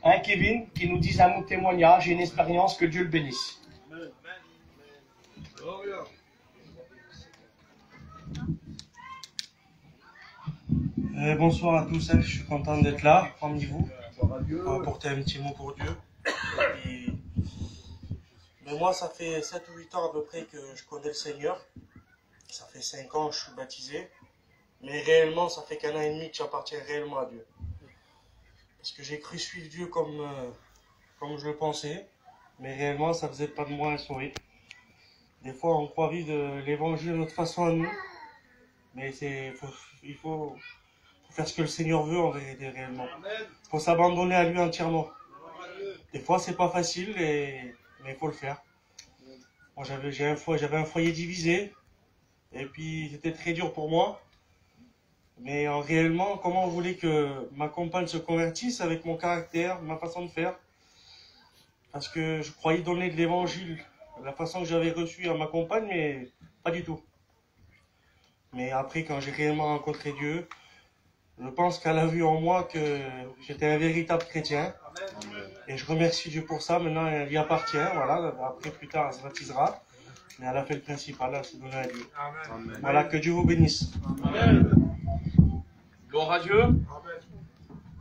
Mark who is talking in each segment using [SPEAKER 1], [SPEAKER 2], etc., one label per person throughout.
[SPEAKER 1] Hein, Kevin, qui nous dise un mot de témoignage et une expérience, que Dieu le bénisse.
[SPEAKER 2] Bonsoir à tous, je suis content d'être là parmi vous, pour apporter un petit mot pour Dieu. Mais moi, ça fait 7 ou 8 ans à peu près que je connais le Seigneur. Ça fait 5 ans que je suis baptisé. Mais réellement, ça fait qu'1 an et demi que j'appartiens réellement à Dieu. Parce que j'ai cru suivre Dieu comme je le pensais. Mais réellement, ça faisait pas de moi un sauvé. Des fois, on croit vivre l'évangile de notre façon à nous. Mais il faut faire ce que le Seigneur veut en vérité réellement. Il faut s'abandonner à lui entièrement. Des fois, c'est pas facile, mais il faut le faire. Moi, j'avais un foyer divisé. Et puis, c'était très dur pour moi. Mais réellement, comment vous voulez que ma compagne se convertisse avec mon caractère, ma façon de faire? Parce que je croyais donner de l'évangile, la façon que j'avais reçue à ma compagne, mais pas du tout. Mais après, quand j'ai réellement rencontré Dieu, je pense qu'elle a vu en moi que j'étais un véritable chrétien. Et je remercie Dieu pour ça. Maintenant, elle lui appartient. Voilà. Après, plus tard, elle se baptisera. Mais elle a fait le principal, elle s'est donnée à Dieu. Amen. Voilà, que Dieu vous bénisse.
[SPEAKER 1] Amen. Gloire à Dieu.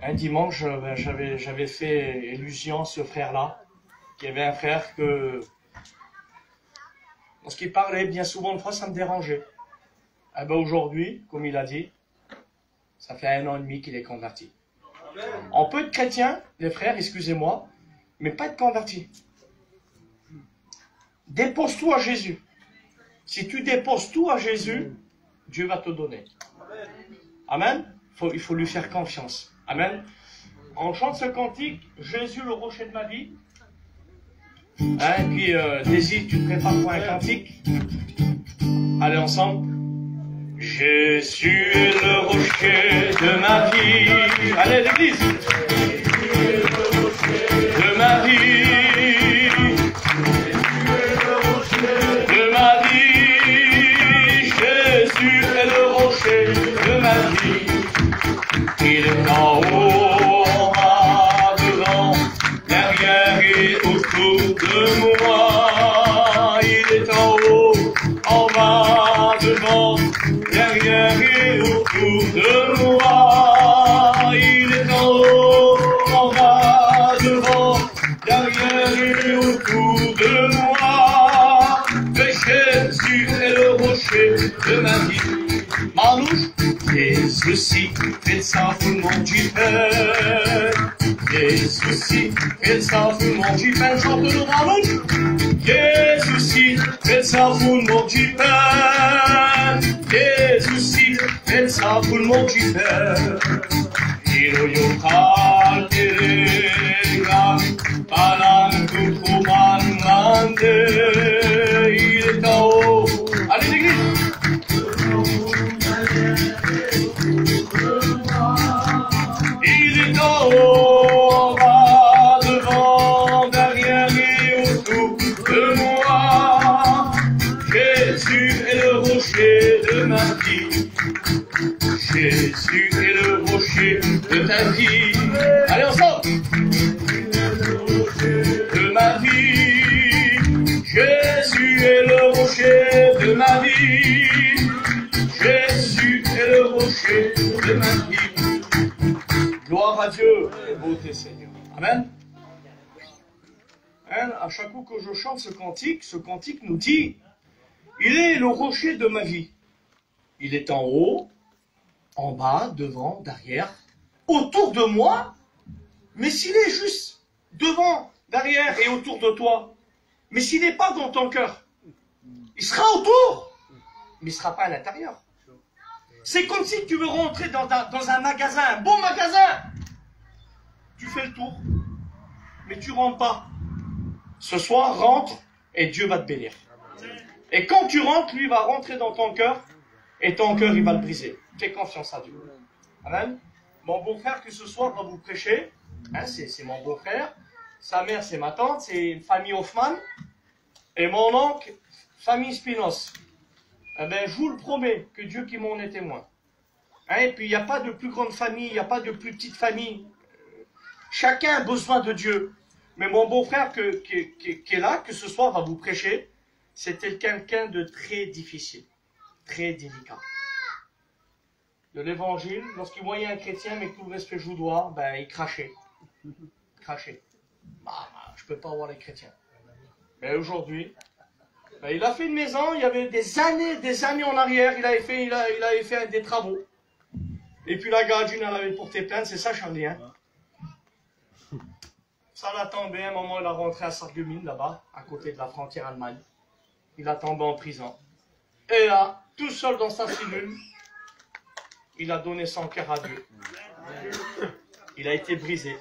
[SPEAKER 1] Un dimanche, j'avais fait illusion à ce frère-là. Il y avait un frère que, lorsqu'il parlait bien souvent de foi, ça me dérangeait. Eh ben aujourd'hui, comme il a dit, ça fait 1 an et demi qu'il est converti. On peut être chrétien, les frères, excusez-moi, mais pas être converti. Dépose tout à Jésus. Si tu déposes tout à Jésus, Dieu va te donner. Amen. Il faut lui faire confiance. Amen. On chante ce cantique, Jésus le rocher de ma vie. Hein, et puis, Daisy, tu te prépares pour un cantique. Allez ensemble. Jésus est le rocher de ma vie. Allez, l'église. De ma vie. De ma vie. Jésus est le rocher de ma vie. Il est en haut, en bas, devant, derrière et autour de moi. Il est en haut, en bas, devant, derrière et autour de moi. Il est en haut, en bas, devant, derrière et autour de moi. Mais Jésus est le rocher de ma vie. Manouche, Jésus-ci fait le savoulement du pain. Jésus-ci fait le savoulement du pain. Chante-le, Manouche. Jésus-ci fait le savoulement du pain. Jésus-ci fait le savoulement du pain. Hiroyokal terega, palankukuman mande. Il est en haut. Allez, l'église. Il est en haut, en bas, devant, derrière et autour de moi. Jésus est le rocher de ma vie. Jésus est le rocher de ta vie. Allez ensemble. De ma vie. Jésus est le rocher de ma vie. Jésus est le rocher de ma vie. Gloire à Dieu et beauté Seigneur. Amen. Hein, à chaque coup que je chante ce cantique nous dit, il est le rocher de ma vie. Il est en haut, en bas, devant, derrière, autour de moi. Mais s'il est juste devant, derrière et autour de toi, mais s'il n'est pas dans ton cœur, il sera autour, mais il ne sera pas à l'intérieur. C'est comme si tu veux rentrer dans un magasin, un bon magasin. Tu fais le tour, mais tu ne rentres pas. Ce soir, rentre et Dieu va te bénir. Et quand tu rentres, lui va rentrer dans ton cœur et ton cœur, il va le briser. Fais confiance à Dieu. Amen. Mon beau-frère que ce soir va vous prêcher, hein, c'est mon beau-frère. Sa mère, c'est ma tante, c'est une famille Hoffman. Et mon oncle, famille Spinos. Eh bien, je vous le promets que Dieu qui m'en est témoin. Hein, et puis, il n'y a pas de plus grande famille, il n'y a pas de plus petite famille. Chacun a besoin de Dieu. Mais mon beau-frère qui est là, que ce soir va vous prêcher, c'était quelqu'un de très difficile, très délicat. De l'évangile, lorsqu'il voyait un chrétien, mais tout le respect que je vous dois, ben, il crachait. Crachait. Bah, je ne peux pas voir les chrétiens. Mais aujourd'hui, ben, il a fait une maison, il y avait des années en arrière, il avait fait des travaux. Et puis la gardienne, elle avait porté plainte, c'est ça, j'en ai un. Ça l'a tombé, à un moment, il a rentré à Sarreguemines, là-bas, à côté de la frontière Allemagne. Il a tombé en prison. Et là, tout seul dans sa cellule, il a donné son cœur à Dieu. Il a été brisé.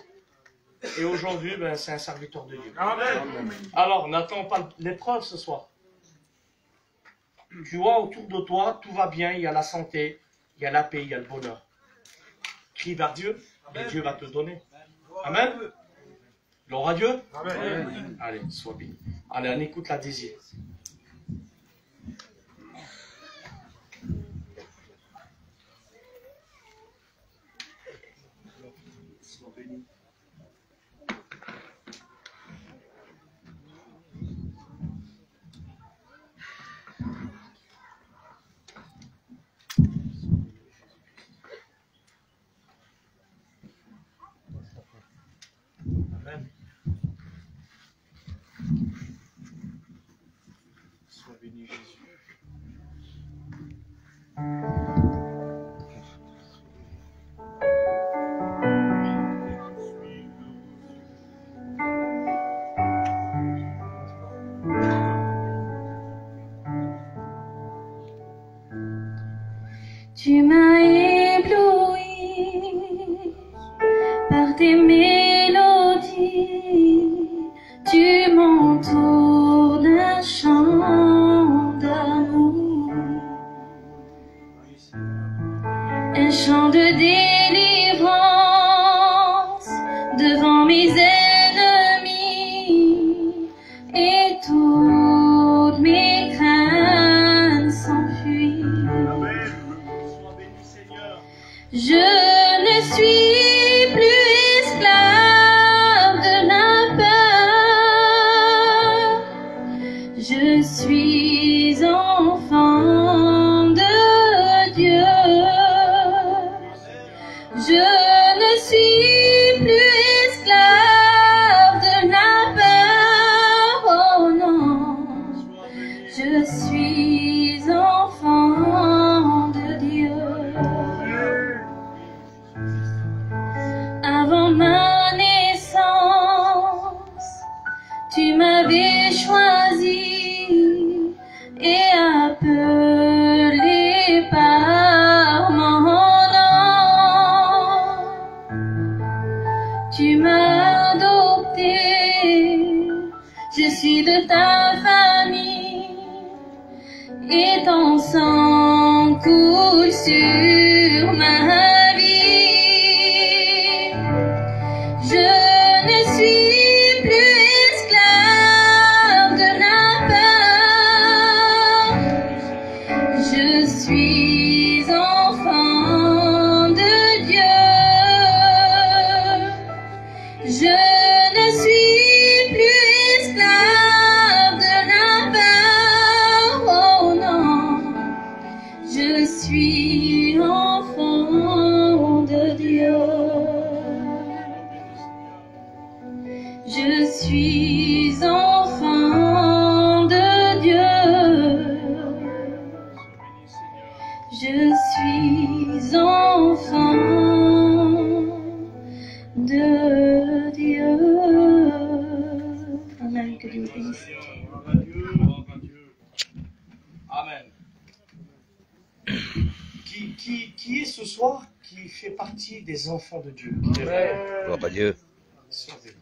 [SPEAKER 1] Et aujourd'hui, ben, c'est un serviteur de Dieu. Amen. Alors, n'attends pas l'épreuve ce soir. Tu vois, autour de toi, tout va bien, il y a la santé, il y a la paix, il y a le bonheur. Crie vers Dieu, et Dieu va te donner. Amen. Gloire à Dieu. Amen. Allez, sois béni. Allez, on écoute la désir. Sois béni. Amen. Sois béni, Jésus.
[SPEAKER 3] Tu m'as ébloui par tes mélodies, tu m'entoures d'un chant d'amour, un chant de délivrance devant mes ennemis, et toutes mes craintes s'enfuient. Je ne suis plus esclave de la peur. Je suis enfant de Dieu. Je ne suis plus esclave de la peur. Oh non, je suis enfant de Dieu. Avant ma naissance, tu m'avais choisi et appelé par mon nom. Tu m'as adopté, je suis de ta famille, et ton sang coule sur ma vie. Je ne suis plus esclave de la peur. Je suis enfant de Dieu. Je ne suis plus esclave de la peur. Oh non, je suis enfant de Dieu. Je suis enfant de Dieu. Je suis enfant de Dieu. Amen. Que Dieu bénisse.
[SPEAKER 1] Amen. Qui est ce soir qui fait partie des enfants de Dieu?
[SPEAKER 4] Gloire à Dieu.
[SPEAKER 1] Sois-béni.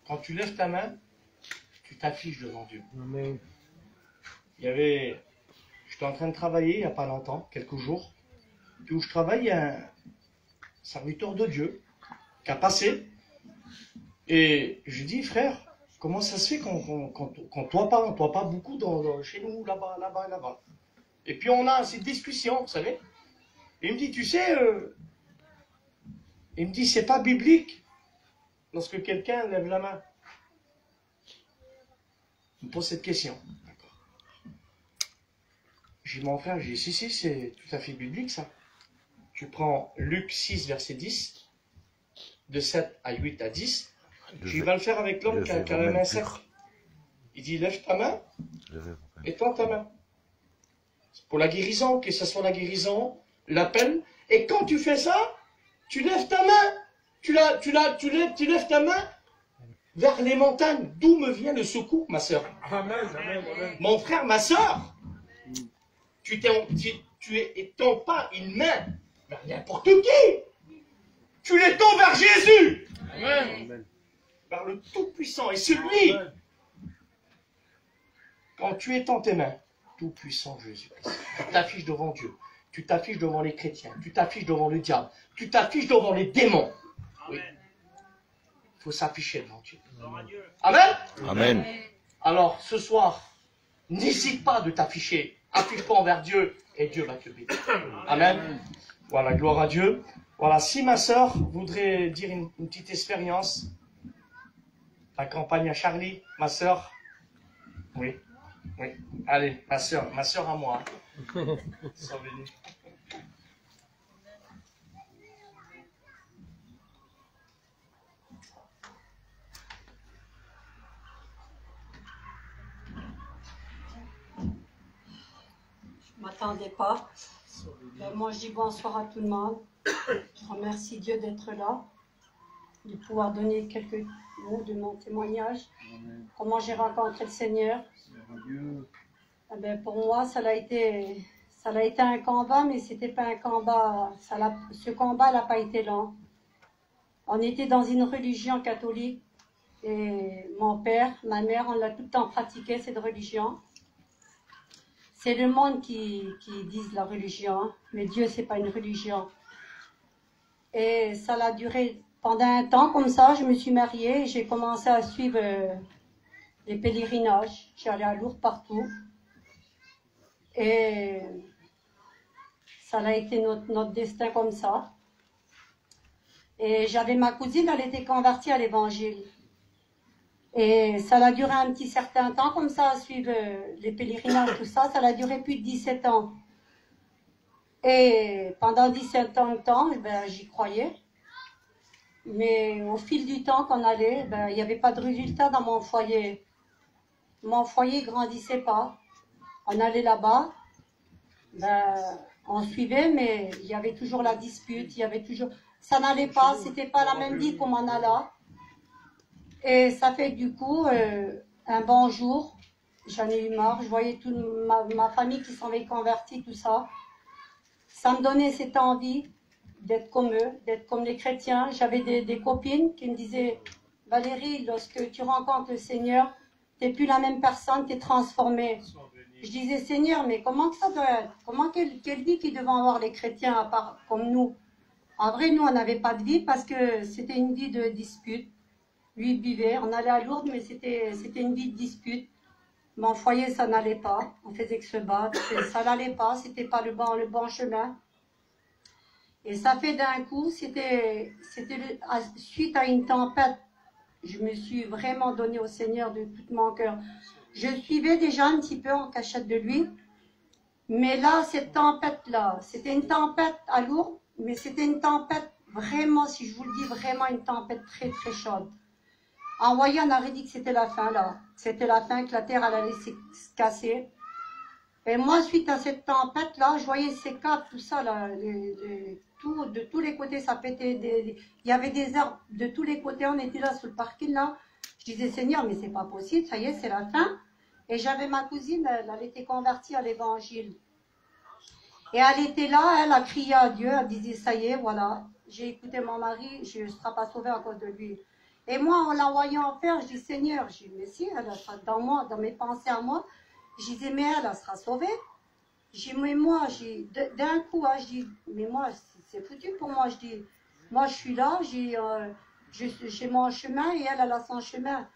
[SPEAKER 1] Quand tu lèves ta main, tu t'affiches devant Dieu.
[SPEAKER 2] Amen.
[SPEAKER 1] J'étais en train de travailler il n'y a pas longtemps, quelques jours, puis où je travaille, il y a un serviteur de Dieu qui a passé, et je dis, frère, comment ça se fait qu'on ne toit pas beaucoup chez nous, là-bas. Et puis on a cette discussion, vous savez. Et il me dit, tu sais, Il me dit, c'est pas biblique lorsque quelqu'un lève la main. Il me pose cette question. D'accord. J'ai dit, mon frère, j'ai dit, si, c'est tout à fait biblique ça. Tu prends Luc 6, verset 10, de 7 à 8 à 10. Tu vas le faire avec l'homme qui a la main sec. Il dit, lève ta main et tends ta main. Pour la guérison, que ce soit la guérison, l'appel. Et quand tu fais ça, tu lèves ta main. Tu lèves ta main vers les montagnes. D'où me vient le secours, ma soeur?
[SPEAKER 4] Amen, amen, amen.
[SPEAKER 1] Mon frère, ma soeur, tu étends pas une main vers n'importe qui. Tu l'étends vers Jésus.
[SPEAKER 4] Amen.
[SPEAKER 1] Vers le Tout-Puissant. Et celui, quand tu étends tes mains, Tout-Puissant Jésus-Christ, tu t'affiches devant Dieu, tu t'affiches devant les chrétiens, tu t'affiches devant le diable, tu t'affiches devant les démons. Oui. Il faut s'afficher devant Dieu. Amen.
[SPEAKER 5] Amen.
[SPEAKER 1] Alors, ce soir, n'hésite pas de t'afficher. Affiche-toi envers Dieu et Dieu va te bénir. Amen. Voilà, gloire à Dieu. Voilà, si ma sœur voudrait dire une petite expérience, la campagne à Charlie, ma sœur. Oui, oui. Allez, ma sœur à moi. Sois bénie.
[SPEAKER 6] Je ne m'attendais pas. Moi, je dis bonsoir à tout le monde. Je remercie Dieu d'être là, de pouvoir donner quelques mots de mon témoignage. Comment j'ai rencontré le Seigneur. Eh bien, pour moi, ça a été un combat, mais c'était pas un combat. Ce combat n'a pas été long. On était dans une religion catholique et mon père, ma mère, on l'a tout le temps pratiqué cette religion. C'est le monde qui dit la religion, mais Dieu, c'est pas une religion. Et ça a duré pendant un temps comme ça. Je me suis mariée, j'ai commencé à suivre les pèlerinages. J'allais à Lourdes partout. Et ça a été notre destin comme ça. Et j'avais ma cousine, elle était convertie à l'évangile. Et ça a duré un petit certain temps comme ça, à suivre les pèlerinages, tout ça. Ça a duré plus de 17 ans. Et pendant 17 ans de temps, j'y croyais. Mais au fil du temps qu'on allait, il n'y avait pas de résultat dans mon foyer. Mon foyer ne grandissait pas. On allait là-bas, on suivait, mais il y avait toujours la dispute, il y avait toujours... Ça n'allait pas, c'était pas la même vie qu'on en a là. Et ça fait du coup, un bon jour, j'en ai eu marre, je voyais toute ma famille qui s'en avait convertie, tout ça. Ça me donnait cette envie d'être comme eux, d'être comme les chrétiens. J'avais des copines qui me disaient, Valérie, lorsque tu rencontres le Seigneur, tu n'es plus la même personne, tu es transformée. Je disais, Seigneur, mais comment que ça doit être? Quelle vie qu'ils devaient avoir les chrétiens à part comme nous? En vrai, nous, on n'avait pas de vie parce que c'était une vie de dispute. Lui, il buvait, on allait à Lourdes, mais c'était une vie de dispute. Mon foyer, ça n'allait pas. On faisait que se battre. Ça n'allait pas, c'était pas le bon chemin. Et ça fait d'un coup, suite à une tempête, je me suis vraiment donnée au Seigneur de tout mon cœur. Je suivais déjà un petit peu en cachette de lui. Mais là, cette tempête-là, c'était une tempête à Lourdes, mais c'était une tempête vraiment, si je vous le dis, vraiment une tempête très très chaude. En voyant, on aurait dit que c'était la fin là. C'était la fin, que la terre allait se casser. Et moi, suite à cette tempête-là, je voyais ces câbles, tout ça, là, de tous les côtés, ça pétait. Il y avait des arbres de tous les côtés, on était là sur le parking là. Je disais, Seigneur, mais c'est pas possible, ça y est, c'est la fin. Et j'avais ma cousine, elle était convertie à l'évangile. Et elle était là, elle a crié à Dieu, elle disait, ça y est, voilà, j'ai écouté mon mari, je ne serai pas sauvée à cause de lui. Et moi, en la voyant faire, je dis, Seigneur, je dis, mais si, elle sera dans moi, dans mes pensées à moi, je disais, mais elle sera sauvée. Je dis, mais moi, d'un coup, je dis, mais moi, c'est foutu pour moi. Je dis, moi, je suis là, j'ai mon chemin et elle a son chemin.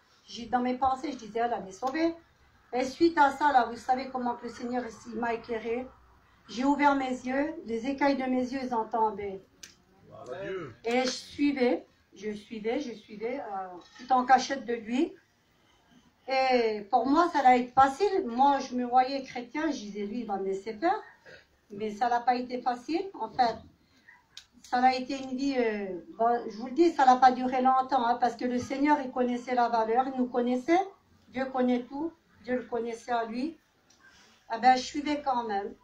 [SPEAKER 6] Dans mes pensées, je disais, elle est sauvée. Et suite à ça, là, vous savez comment que le Seigneur il m'a éclairé. J'ai ouvert mes yeux, les écailles de mes yeux, ils ont tombé. Et je suivais, tout en cachette de lui. Et pour moi, ça allait être facile. Moi, je me voyais chrétien, je disais, lui, il va me laisser faire. Mais ça n'a pas été facile. En fait, ça a été une vie, je vous le dis, ça n'a pas duré longtemps, hein, parce que le Seigneur, il connaissait la valeur, il nous connaissait. Dieu connaît tout, Dieu le connaissait à lui. Ah ben, je suivais quand même,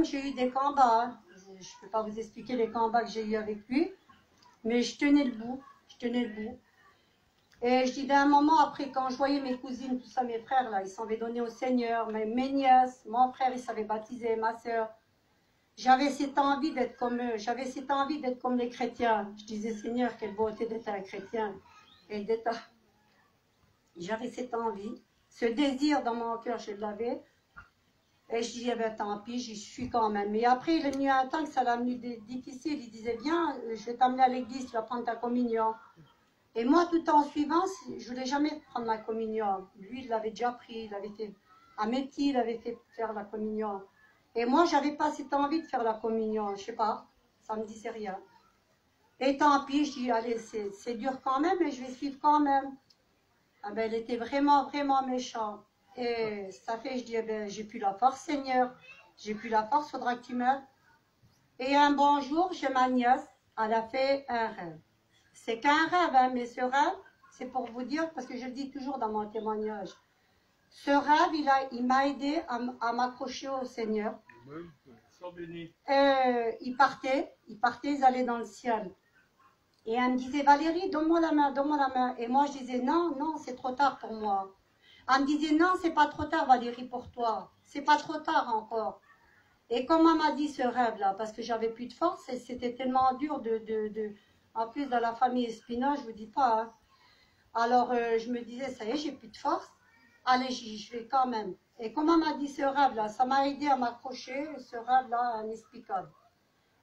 [SPEAKER 6] j'ai eu des combats. Hein. Je ne peux pas vous expliquer les combats que j'ai eu avec lui, mais je tenais le bout. Et je dis d'un moment, après, quand je voyais mes cousines, tout ça, mes frères, là, ils s'en avaient donné au Seigneur, mes nièces, mon frère, il s'avait baptisé, ma soeur. J'avais cette envie d'être comme eux, j'avais cette envie d'être comme les chrétiens. Je disais, Seigneur, quelle beauté d'être un chrétien. Et j'avais cette envie, ce désir dans mon cœur, je l'avais. Et je dis, eh ben, tant pis, j'y suis quand même. Mais après, il est venu un temps que ça l'a venu difficile. Il disait, viens, je vais t'amener à l'église, tu vas prendre ta communion. Et moi, tout en suivant, je ne voulais jamais prendre ma communion. Lui, il l'avait déjà pris, il avait fait, à mes petits, il avait fait faire la communion. Et moi, je n'avais pas cette envie de faire la communion, je ne sais pas, ça me disait rien. Et tant pis, je dis, allez, c'est dur quand même, mais je vais suivre quand même. Ah ben, elle était vraiment, vraiment méchante. Et ça fait, je dis, eh ben, j'ai plus la force, Seigneur, j'ai plus la force, faudra que tu m'aides. Et un bon jour, j'ai ma nièce, elle a fait un rêve. C'est qu'un rêve, hein, mais ce rêve, c'est pour vous dire, parce que je le dis toujours dans mon témoignage, ce rêve, il m'a aidé à m'accrocher au Seigneur. Ils partaient, ils allaient dans le ciel. Et elle me disait, Valérie, donne-moi la main, donne-moi la main. Et moi, je disais, non, non, c'est trop tard pour moi. Elle me disait, non, c'est pas trop tard, Valérie, pour toi. C'est pas trop tard encore. Et comme elle m'a dit ce rêve-là, parce que j'avais plus de force, et c'était tellement dur en plus, dans la famille Espina, je vous dis pas. Hein. Alors, je me disais, ça y est, j'ai plus de force. Allez, je vais quand même. Et comme elle m'a dit ce rêve-là, ça m'a aidé à m'accrocher, ce rêve-là, inexplicable.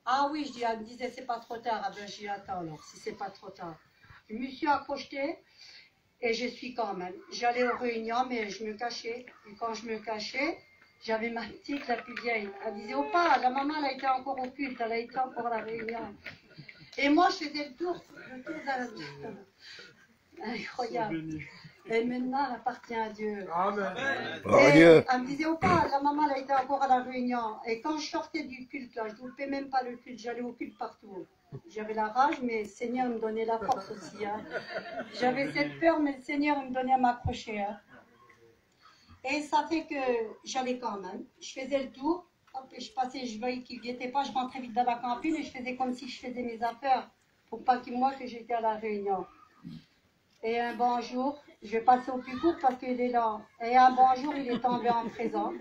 [SPEAKER 6] Ah oui, je dis, elle me disait, c'est pas trop tard. Ah ben, j'y attends alors, si c'est pas trop tard. Je me suis accrochée et je suis quand même. J'allais aux réunions, mais je me cachais. Et quand je me cachais, j'avais ma petite, la plus vieille. Elle disait, oh pas, la maman, elle a été encore au culte, elle a été encore à la réunion. Et moi, je faisais le tour de la incroyable. Et maintenant, elle appartient à Dieu.
[SPEAKER 4] Amen.
[SPEAKER 6] Et elle me disait, oh pas, la maman, elle a été encore à la réunion. Et quand je sortais du culte, là, je ne loupais même pas le culte, j'allais au culte partout. J'avais la rage, mais le Seigneur me donnait la force aussi. Hein. J'avais cette peur, mais le Seigneur me donnait à m'accrocher. Hein. Et ça fait que j'allais quand même. Je faisais le tour. Je passais, je voyais qu'il n'y était pas, je rentrais vite dans la cantine et je faisais comme si je faisais mes affaires pour pas qu'il voie que j'étais à la réunion. Et un bon jour, je vais passer au plus court parce qu'il est là. Et un bon jour, il est tombé en prison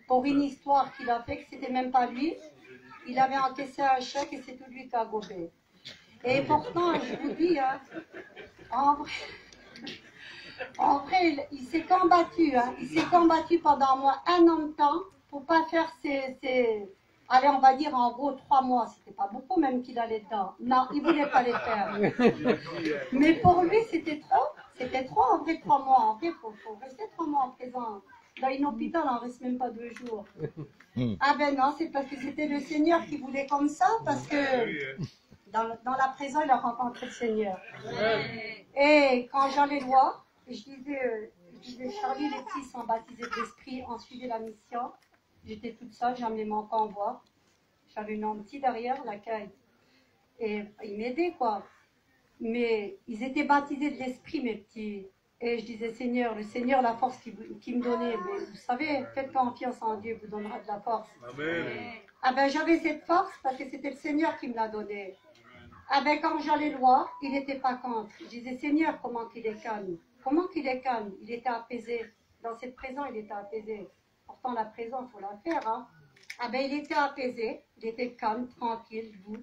[SPEAKER 6] pour une histoire qu'il a fait, que c'était même pas lui. Il avait encaissé un chèque et c'est tout lui qui a gobé. Et pourtant, je vous dis, hein, en vrai, il s'est combattu. Hein, il s'est combattu pendant moi 1 an de temps pour pas faire allez, on va dire en gros 3 mois. C'était pas beaucoup même qu'il allait dedans. Non, il voulait pas les faire. Mais pour lui, c'était trop. C'était trop en vrai 3 mois. En vrai, faut rester 3 mois en prison. Dans un hôpital, on reste même pas 2 jours. Ah ben non, c'est parce que c'était le Seigneur qui voulait comme ça, parce que dans la prison, il a rencontré le Seigneur. Et quand j'allais le voir, je disais, Charlie, les petits sont baptisés de l'esprit, on suivait la mission. J'étais toute seule, j'ai amené mon convoi. J'avais une petite derrière, la caille. Et ils m'aidaient, quoi. Mais ils étaient baptisés de l'esprit, mes petits. Et je disais, Seigneur, le Seigneur, la force qu'il me donnait. Mais vous savez, faites confiance en Dieu, vous donnera de la force.
[SPEAKER 4] Amen.
[SPEAKER 6] Ah ben, j'avais cette force parce que c'était le Seigneur qui me l'a donnée. Ah ben, quand j'allais le voir, il n'était pas contre. Je disais, Seigneur, comment qu'il est calme. Comment qu'il est calme. Il était apaisé. Dans cette prison, il était apaisé. Pourtant, la prison, il faut la faire. Hein. Ah ben, il était apaisé. Il était calme, tranquille, doux.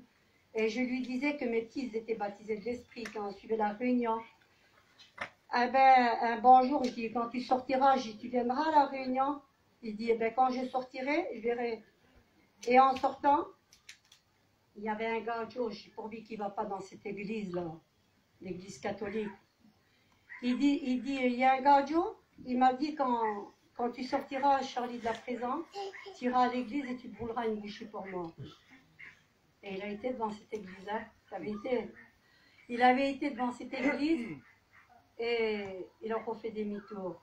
[SPEAKER 6] Et je lui disais que mes petits étaient baptisés de l'esprit quand on suivait la réunion. Eh ben, un bon jour, je dis, quand tu sortiras, je dis, tu viendras à la réunion. Il dit, eh ben, quand je sortirai, je verrai. Et en sortant, il y avait un gars, je dis, pourvu qu'il ne va pas dans cette église-là, l'église catholique. Il dit, il y a un gars, il m'a dit, quand tu sortiras, Charlie, de la prison, tu iras à l'église et tu te brûleras une bouchée pour moi. Et il a été devant cette église, hein. Il avait été devant cette église et il a refait demi-tour.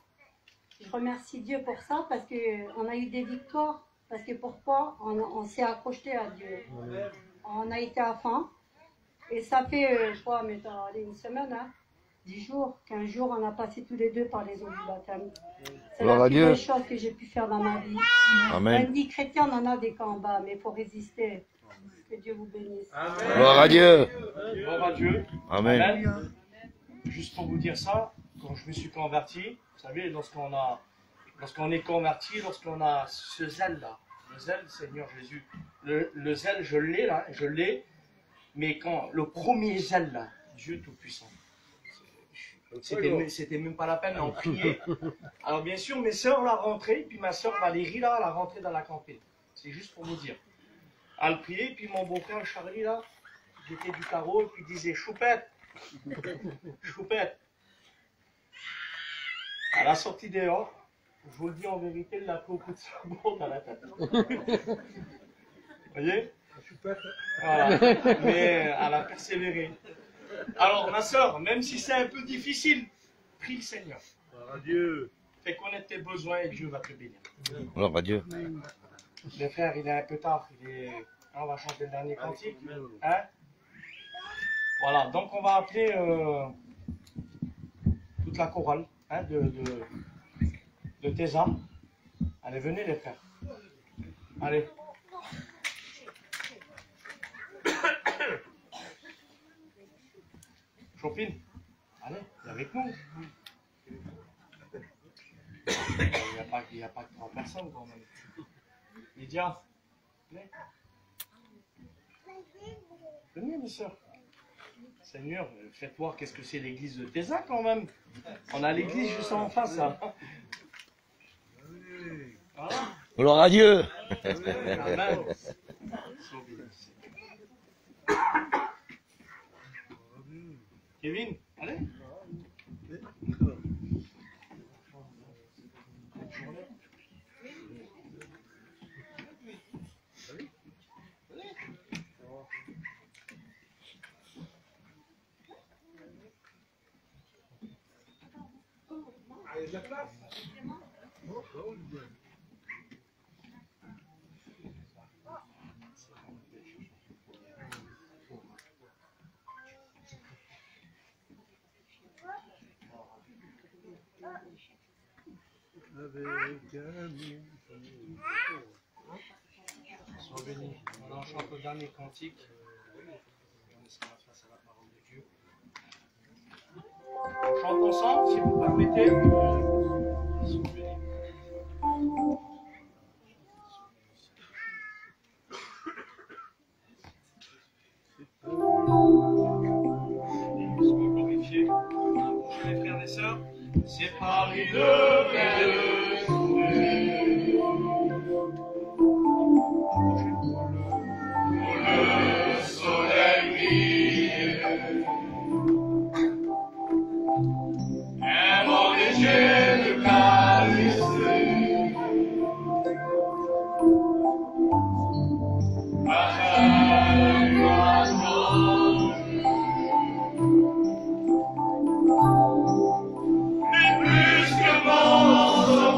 [SPEAKER 6] Je remercie Dieu pour ça parce qu'on a eu des victoires. Parce que pourquoi on s'est accroché à Dieu. On a été à fond. Et ça fait, je crois, mettons, allez, une semaine, hein, 10 jours, 15 jours, on a passé tous les deux par les eaux du baptême. C'est la plus belle chose que j'ai pu faire dans ma vie.
[SPEAKER 5] Amen.
[SPEAKER 6] Une vie chrétienne, on a des combats, mais il faut résister. Que Dieu vous bénisse.
[SPEAKER 1] Amen.
[SPEAKER 5] Gloire à Dieu.
[SPEAKER 1] Gloire à Dieu.
[SPEAKER 5] Amen.
[SPEAKER 1] Amen. Juste pour vous dire ça, quand je me suis converti, vous savez, lorsqu'on est converti, lorsqu'on a ce zèle-là, le zèle, Seigneur Jésus, le zèle, je l'ai là, je l'ai, mais quand le premier zèle là, Dieu Tout-Puissant, c'était même pas la peine d'en prier. Alors bien sûr, mes sœurs l'ont rentré, puis ma sœur Valérie là, elle a rentré dans la cantine. C'est juste pour vous dire. Elle priait, puis mon beau-frère Charlie là, il était du carreau, et puis il disait choupette, choupette. À la sortie dehors, je vous le dis en vérité, il l'a pris au coup de sabot dans la tête. Vous voyez? Voilà. Mais elle a persévéré. Alors, ma soeur, même si c'est un peu difficile, prie le Seigneur.
[SPEAKER 4] Adieu.
[SPEAKER 1] Fais connaître tes besoins et Dieu va te bénir.
[SPEAKER 5] Gloire à Dieu.
[SPEAKER 1] Les frères, il est un peu tard. On va chanter le dernier cantique. Hein? Voilà, donc on va appeler toute la chorale, hein, de Tesa. Allez, venez les frères. Allez. Chopine, allez, viens avec nous. Il n'y a pas que 3 personnes quand même. Lydia, venez. Venez mes soeurs. Seigneur, faites voir qu'est-ce que c'est l'église de Tesa quand même. On a l'église juste en face là. Voilà.
[SPEAKER 5] Gloire à Dieu.
[SPEAKER 1] Amen. Kevin, allez. Sois béni. On chante le dernier cantique. On sera face à la parole de Dieu. On chante ensemble, si vous permettez. Sois béni. Sois glorifié. Bonjour les frères et sœurs. C'est par une belle journée. Le soleil brille, un vent léger de caresser, un oiseau, mais plus que mon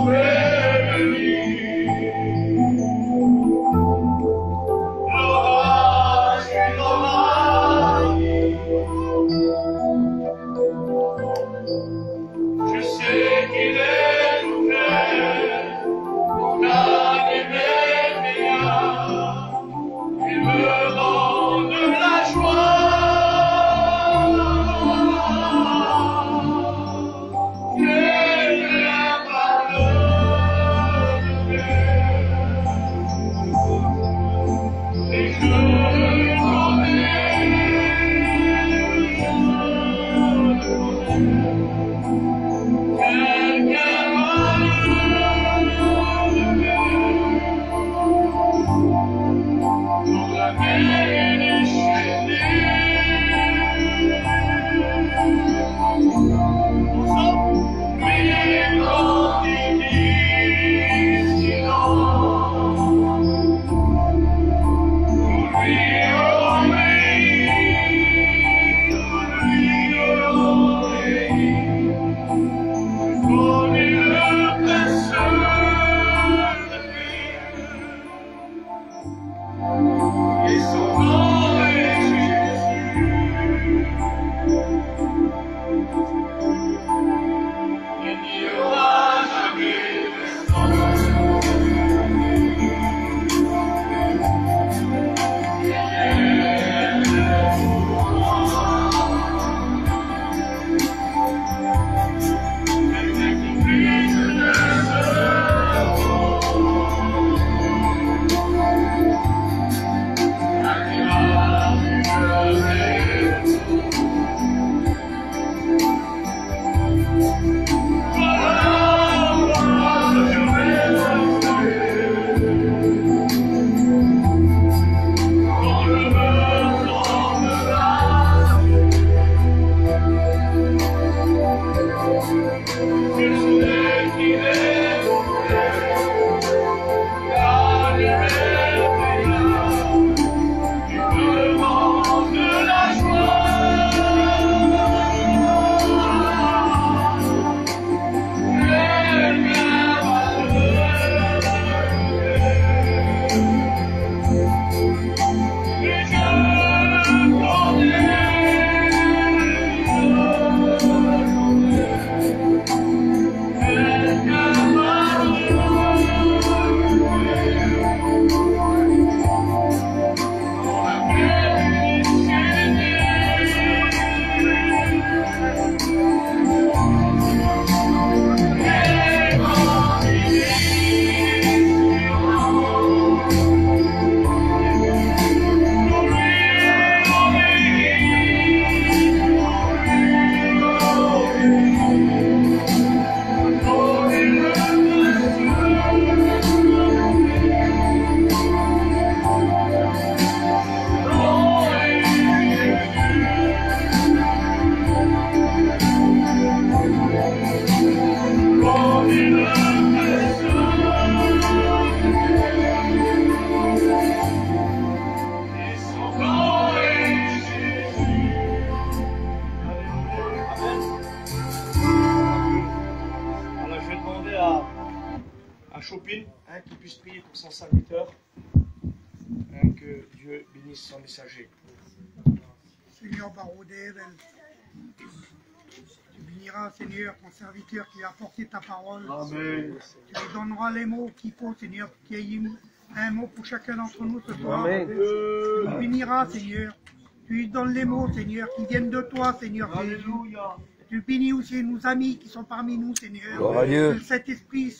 [SPEAKER 1] Chopin, qui puisse prier pour son serviteur, que Dieu bénisse son messager.
[SPEAKER 7] Seigneur Baroudé, tu béniras, Seigneur, ton serviteur qui a apporté ta parole.
[SPEAKER 4] Amen.
[SPEAKER 7] Tu lui donneras les mots qu'il faut, Seigneur, qu'il y ait un mot pour chacun d'entre nous ce soir.
[SPEAKER 4] Amen.
[SPEAKER 7] Tu lui béniras, Seigneur. Tu lui donnes les mots, Seigneur, qui viennent de toi, Seigneur Jésus.
[SPEAKER 1] Alléluia.
[SPEAKER 7] Tu bénis aussi nos amis qui sont parmi nous, Seigneur.
[SPEAKER 5] Gloire à Dieu.
[SPEAKER 7] Que cet esprit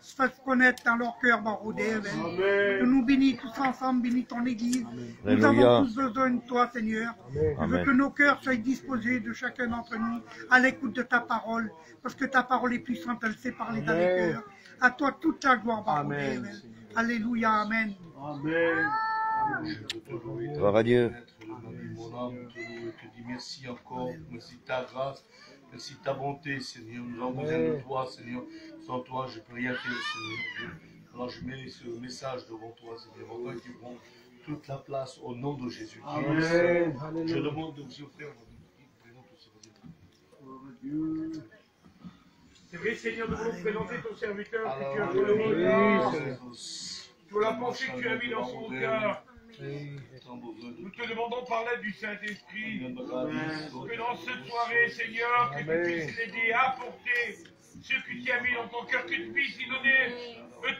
[SPEAKER 7] se fasse connaître dans leur cœur, Baroudé. Que nous bénis tous ensemble, bénis ton Église. Nous
[SPEAKER 5] Alléluia.
[SPEAKER 7] avons tous besoin de toi, Seigneur. Je veux
[SPEAKER 5] Amen.
[SPEAKER 7] que nos cœurs soient disposés de chacun d'entre nous à l'écoute de ta parole. Parce que ta parole est puissante, elle sait parler dans les cœurs. À toi toute la gloire, Baroudé.
[SPEAKER 4] Amen.
[SPEAKER 7] Alléluia, Amen.
[SPEAKER 4] Amen.
[SPEAKER 5] Gloire à Dieu.
[SPEAKER 1] Mon âme te loue et te dit merci encore, merci de ta grâce, merci de ta bonté, Seigneur. Nous avons besoin de toi, Seigneur. Sans toi, je ne peux rien faire, Seigneur. Alors je mets ce message devant toi, Seigneur. Encore qui prend toute la place au nom de Jésus.
[SPEAKER 4] Amen.
[SPEAKER 1] Je demande de vous offrir
[SPEAKER 8] C'est vrai, Seigneur, de vous présenter ton serviteur que tu as
[SPEAKER 1] Alléluia.
[SPEAKER 8] donné. Pour la pensée que tu as mis dans son cœur. Nous te demandons par l'aide du Saint-Esprit que dans cette soirée, Seigneur, que tu puisses l'aider à apporter ce que tu as mis dans ton cœur, que tu puisses lui donner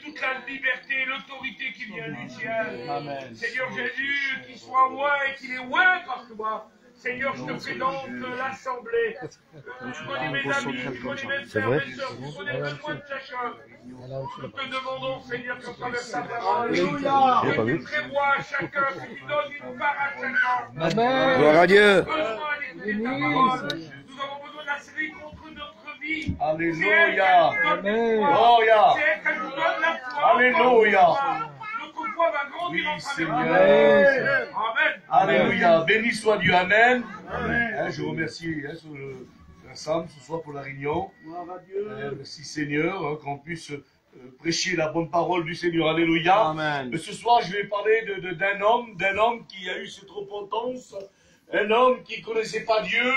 [SPEAKER 8] toute la liberté, l'autorité qui vient du ciel. Seigneur Jésus, qu'il soit loin et qu'il est loin par toi. Seigneur, je te présente l'assemblée. Tu connais mes amis, tu connais mes frères, mes soeurs, tu connais le besoin de chacun. Nous te demandons, Seigneur, qu'à travers ta parole, que tu prévois à chacun, que tu donnes une part à chacun.
[SPEAKER 5] Gloire à Dieu.
[SPEAKER 8] Besoin d'écouter ta parole. Nous avons besoin de la série contre notre vie.
[SPEAKER 1] Alléluia.
[SPEAKER 8] C'est elle qui nous donne l'espoir.
[SPEAKER 1] Gloria.
[SPEAKER 8] C'est elle qui nous donne la foi.
[SPEAKER 1] Alléluia.
[SPEAKER 8] Notre foi va grandir
[SPEAKER 1] Oui,
[SPEAKER 8] en
[SPEAKER 1] Seigneur.
[SPEAKER 8] travers. Amen.
[SPEAKER 1] Alléluia. Béni soit Dieu. Amen. Je remercie Sam ce soir pour la réunion. Merci Seigneur, qu'on puisse prêcher la bonne parole du Seigneur. Alléluia.
[SPEAKER 4] Amen.
[SPEAKER 1] Ce soir, je vais parler d'un homme qui a eu cette repentance, un homme qui ne connaissait pas Dieu.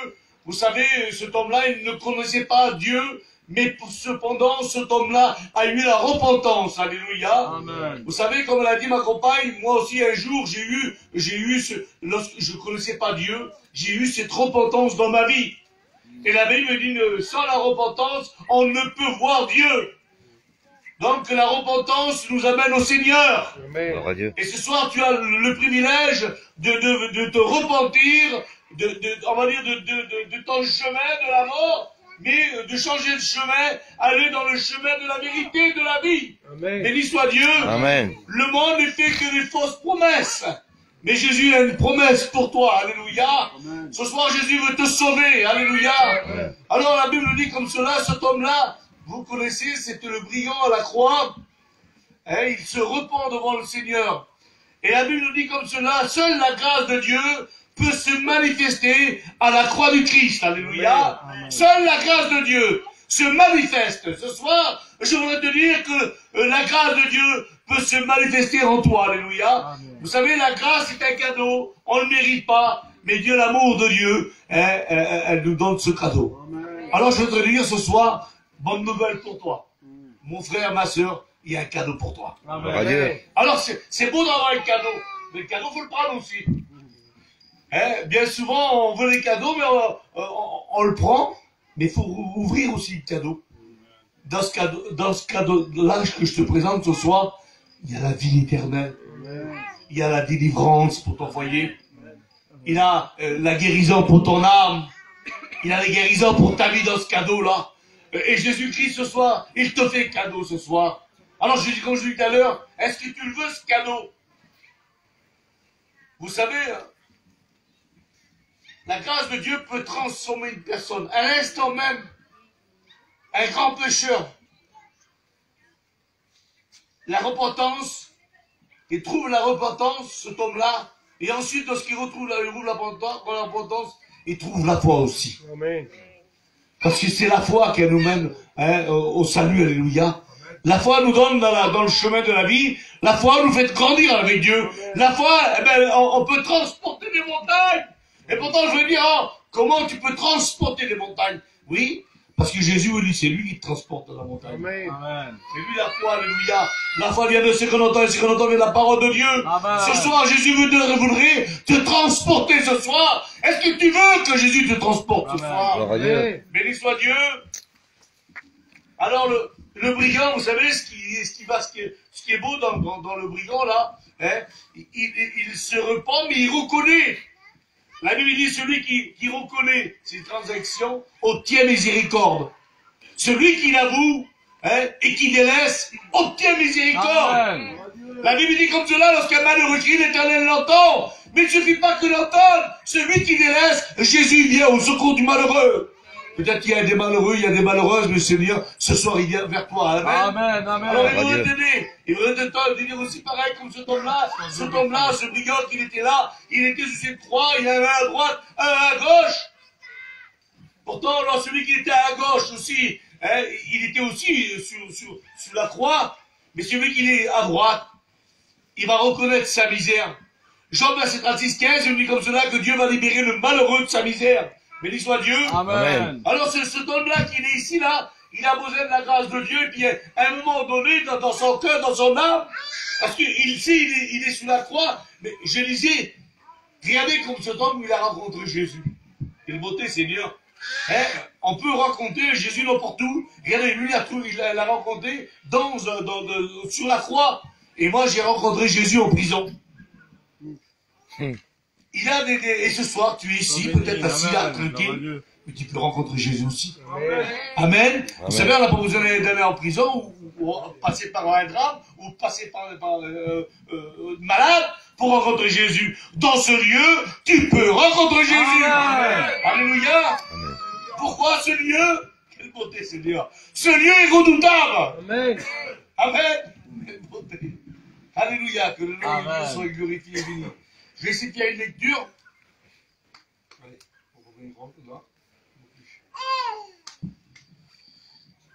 [SPEAKER 1] Vous savez, cet homme-là, il ne connaissait pas Dieu, mais cependant, cet homme-là a eu la repentance. Alléluia.
[SPEAKER 4] Amen.
[SPEAKER 1] Vous savez, comme l'a dit ma compagne, moi aussi un jour, lorsque je ne connaissais pas Dieu, j'ai eu cette repentance dans ma vie. Et la Bible me dit, sans la repentance, on ne peut voir Dieu. Donc la repentance nous amène au Seigneur.
[SPEAKER 5] Gloire à Dieu.
[SPEAKER 1] Et ce soir, tu as le privilège de te repentir, on va dire de ton chemin de la mort, mais de changer de chemin, aller dans le chemin de la vérité, de la vie.
[SPEAKER 4] Amen.
[SPEAKER 1] Béni soit Dieu.
[SPEAKER 5] Amen.
[SPEAKER 1] Le monde ne fait que des fausses promesses. Mais Jésus a une promesse pour toi. Alléluia. Ce soir, Jésus veut te sauver. Alléluia.
[SPEAKER 5] Amen.
[SPEAKER 1] Alors la Bible dit comme cela, cet homme-là, vous connaissez, c'était le brigand à la croix. Il se repent devant le Seigneur. Et la Bible nous dit comme cela, seule la grâce de Dieu peut se manifester à la croix du Christ. Alléluia. Seule la grâce de Dieu. se manifeste. Ce soir, je voudrais te dire que la grâce de Dieu peut se manifester en toi. Alléluia.
[SPEAKER 4] Amen.
[SPEAKER 1] Vous savez, la grâce est un cadeau. On ne le mérite pas. Mais Dieu, l'amour de Dieu, elle nous donne ce cadeau.
[SPEAKER 4] Amen.
[SPEAKER 1] Alors je voudrais te dire ce soir, bonne nouvelle pour toi. Mon frère, ma soeur, il y a un cadeau pour toi.
[SPEAKER 5] Gloire à Dieu.
[SPEAKER 1] Alors c'est beau d'avoir un cadeau. Mais le cadeau, il faut le prendre aussi. Bien souvent, on veut les cadeaux, mais on le prend. Mais il faut ouvrir aussi le cadeau. Dans ce cadeau-là que je te présente ce soir, il y a la vie éternelle. Il y a la délivrance pour ton foyer. Il y a la guérison pour ton âme. Il y a la guérison pour ta vie dans ce cadeau-là. Et Jésus-Christ ce soir, il te fait cadeau ce soir. Alors je dis comme je dis tout à l'heure, est-ce que tu le veux ce cadeau? Vous savez, la grâce de Dieu peut transformer une personne. À l'instant même, un grand pécheur, la repentance, il trouve la repentance, cet homme-là, et ensuite, lorsqu'il retrouve la repentance, il trouve la foi aussi.
[SPEAKER 4] Amen.
[SPEAKER 1] Parce que c'est la foi qui nous mène au salut, alléluia. La foi nous donne dans le chemin de la vie, la foi nous fait grandir avec Dieu. La foi, on peut transporter des montagnes. Et pourtant, je veux dire, comment tu peux transporter des montagnes? Oui, parce que Jésus, lui, c'est lui qui transporte la montagne.
[SPEAKER 4] Amen.
[SPEAKER 2] Amen.
[SPEAKER 1] C'est lui la foi, alléluia. La foi vient de ce que l'on entend, et ce que l'on entend vient de la parole de Dieu.
[SPEAKER 2] Amen.
[SPEAKER 1] Ce soir, Jésus voudrait te transporter ce soir. Est-ce que tu veux que Jésus te transporte ce
[SPEAKER 2] Amen.
[SPEAKER 1] soir?
[SPEAKER 5] Gloire à Dieu.
[SPEAKER 1] Béni soit Dieu. Alors, le brigand, vous savez, ce qui est beau dans le brigand, là, il se repent, mais il reconnaît. La Bible dit, celui qui reconnaît ses transactions obtient miséricorde. Celui qui l'avoue et qui délaisse obtient miséricorde.
[SPEAKER 2] Amen.
[SPEAKER 1] La Bible dit comme cela, lorsqu'un malheureux crie, l'Éternel l'entend. Mais il ne suffit pas que l'entende. Celui qui délaisse, Jésus vient au secours du malheureux. Peut-être qu'il y a des malheureux, il y a des malheureuses, mais Seigneur, ce soir, il vient vers toi. Amen.
[SPEAKER 2] Amen. Amen.
[SPEAKER 1] Alors, il
[SPEAKER 5] Dieu.
[SPEAKER 1] voudrait t'aider. Il voudrait te dire aussi pareil comme cet homme-là. Cet homme-là, ce brigand qui était là, il était sur cette croix, il avait à droite, à gauche. Pourtant, alors, celui qui était à gauche aussi, il était aussi sur la croix. Mais celui qui est à droite, il va reconnaître sa misère. Jean 36, 15, il dit comme cela que Dieu va libérer le malheureux de sa misère. Béni soit Dieu.
[SPEAKER 2] Amen.
[SPEAKER 1] Alors c'est cet homme-là qui est ici, là, il a besoin de la grâce de Dieu, et puis à un moment donné, dans son cœur, dans son âme, parce qu'il sait, il est sur la croix, mais je disais, regardez comme cet homme, il a rencontré Jésus. Quelle beauté, Seigneur. On peut rencontrer Jésus n'importe où. Regardez, lui, il l'a rencontré sur la croix. Et moi, j'ai rencontré Jésus en prison. Il a et ce soir, tu es ici, peut-être assis là, tranquille, mais tu peux rencontrer Jésus aussi. Amen. Vous savez, on n'a pas besoin d'aller en prison, ou passer par un drame, ou passer par malade, pour rencontrer Jésus. Dans ce lieu, tu peux rencontrer Jésus.
[SPEAKER 2] Amen.
[SPEAKER 1] Alléluia.
[SPEAKER 5] Amen.
[SPEAKER 1] Pourquoi ce lieu? Quelle beauté, Seigneur. Ce lieu est redoutable.
[SPEAKER 4] Amen.
[SPEAKER 1] Amen. Quelle beauté. Alléluia. Que le nom de
[SPEAKER 2] Amen.
[SPEAKER 1] Dieu soit glorifié et béni. Je vais essayer de faire une lecture. Allez, on va prendre une grande, là.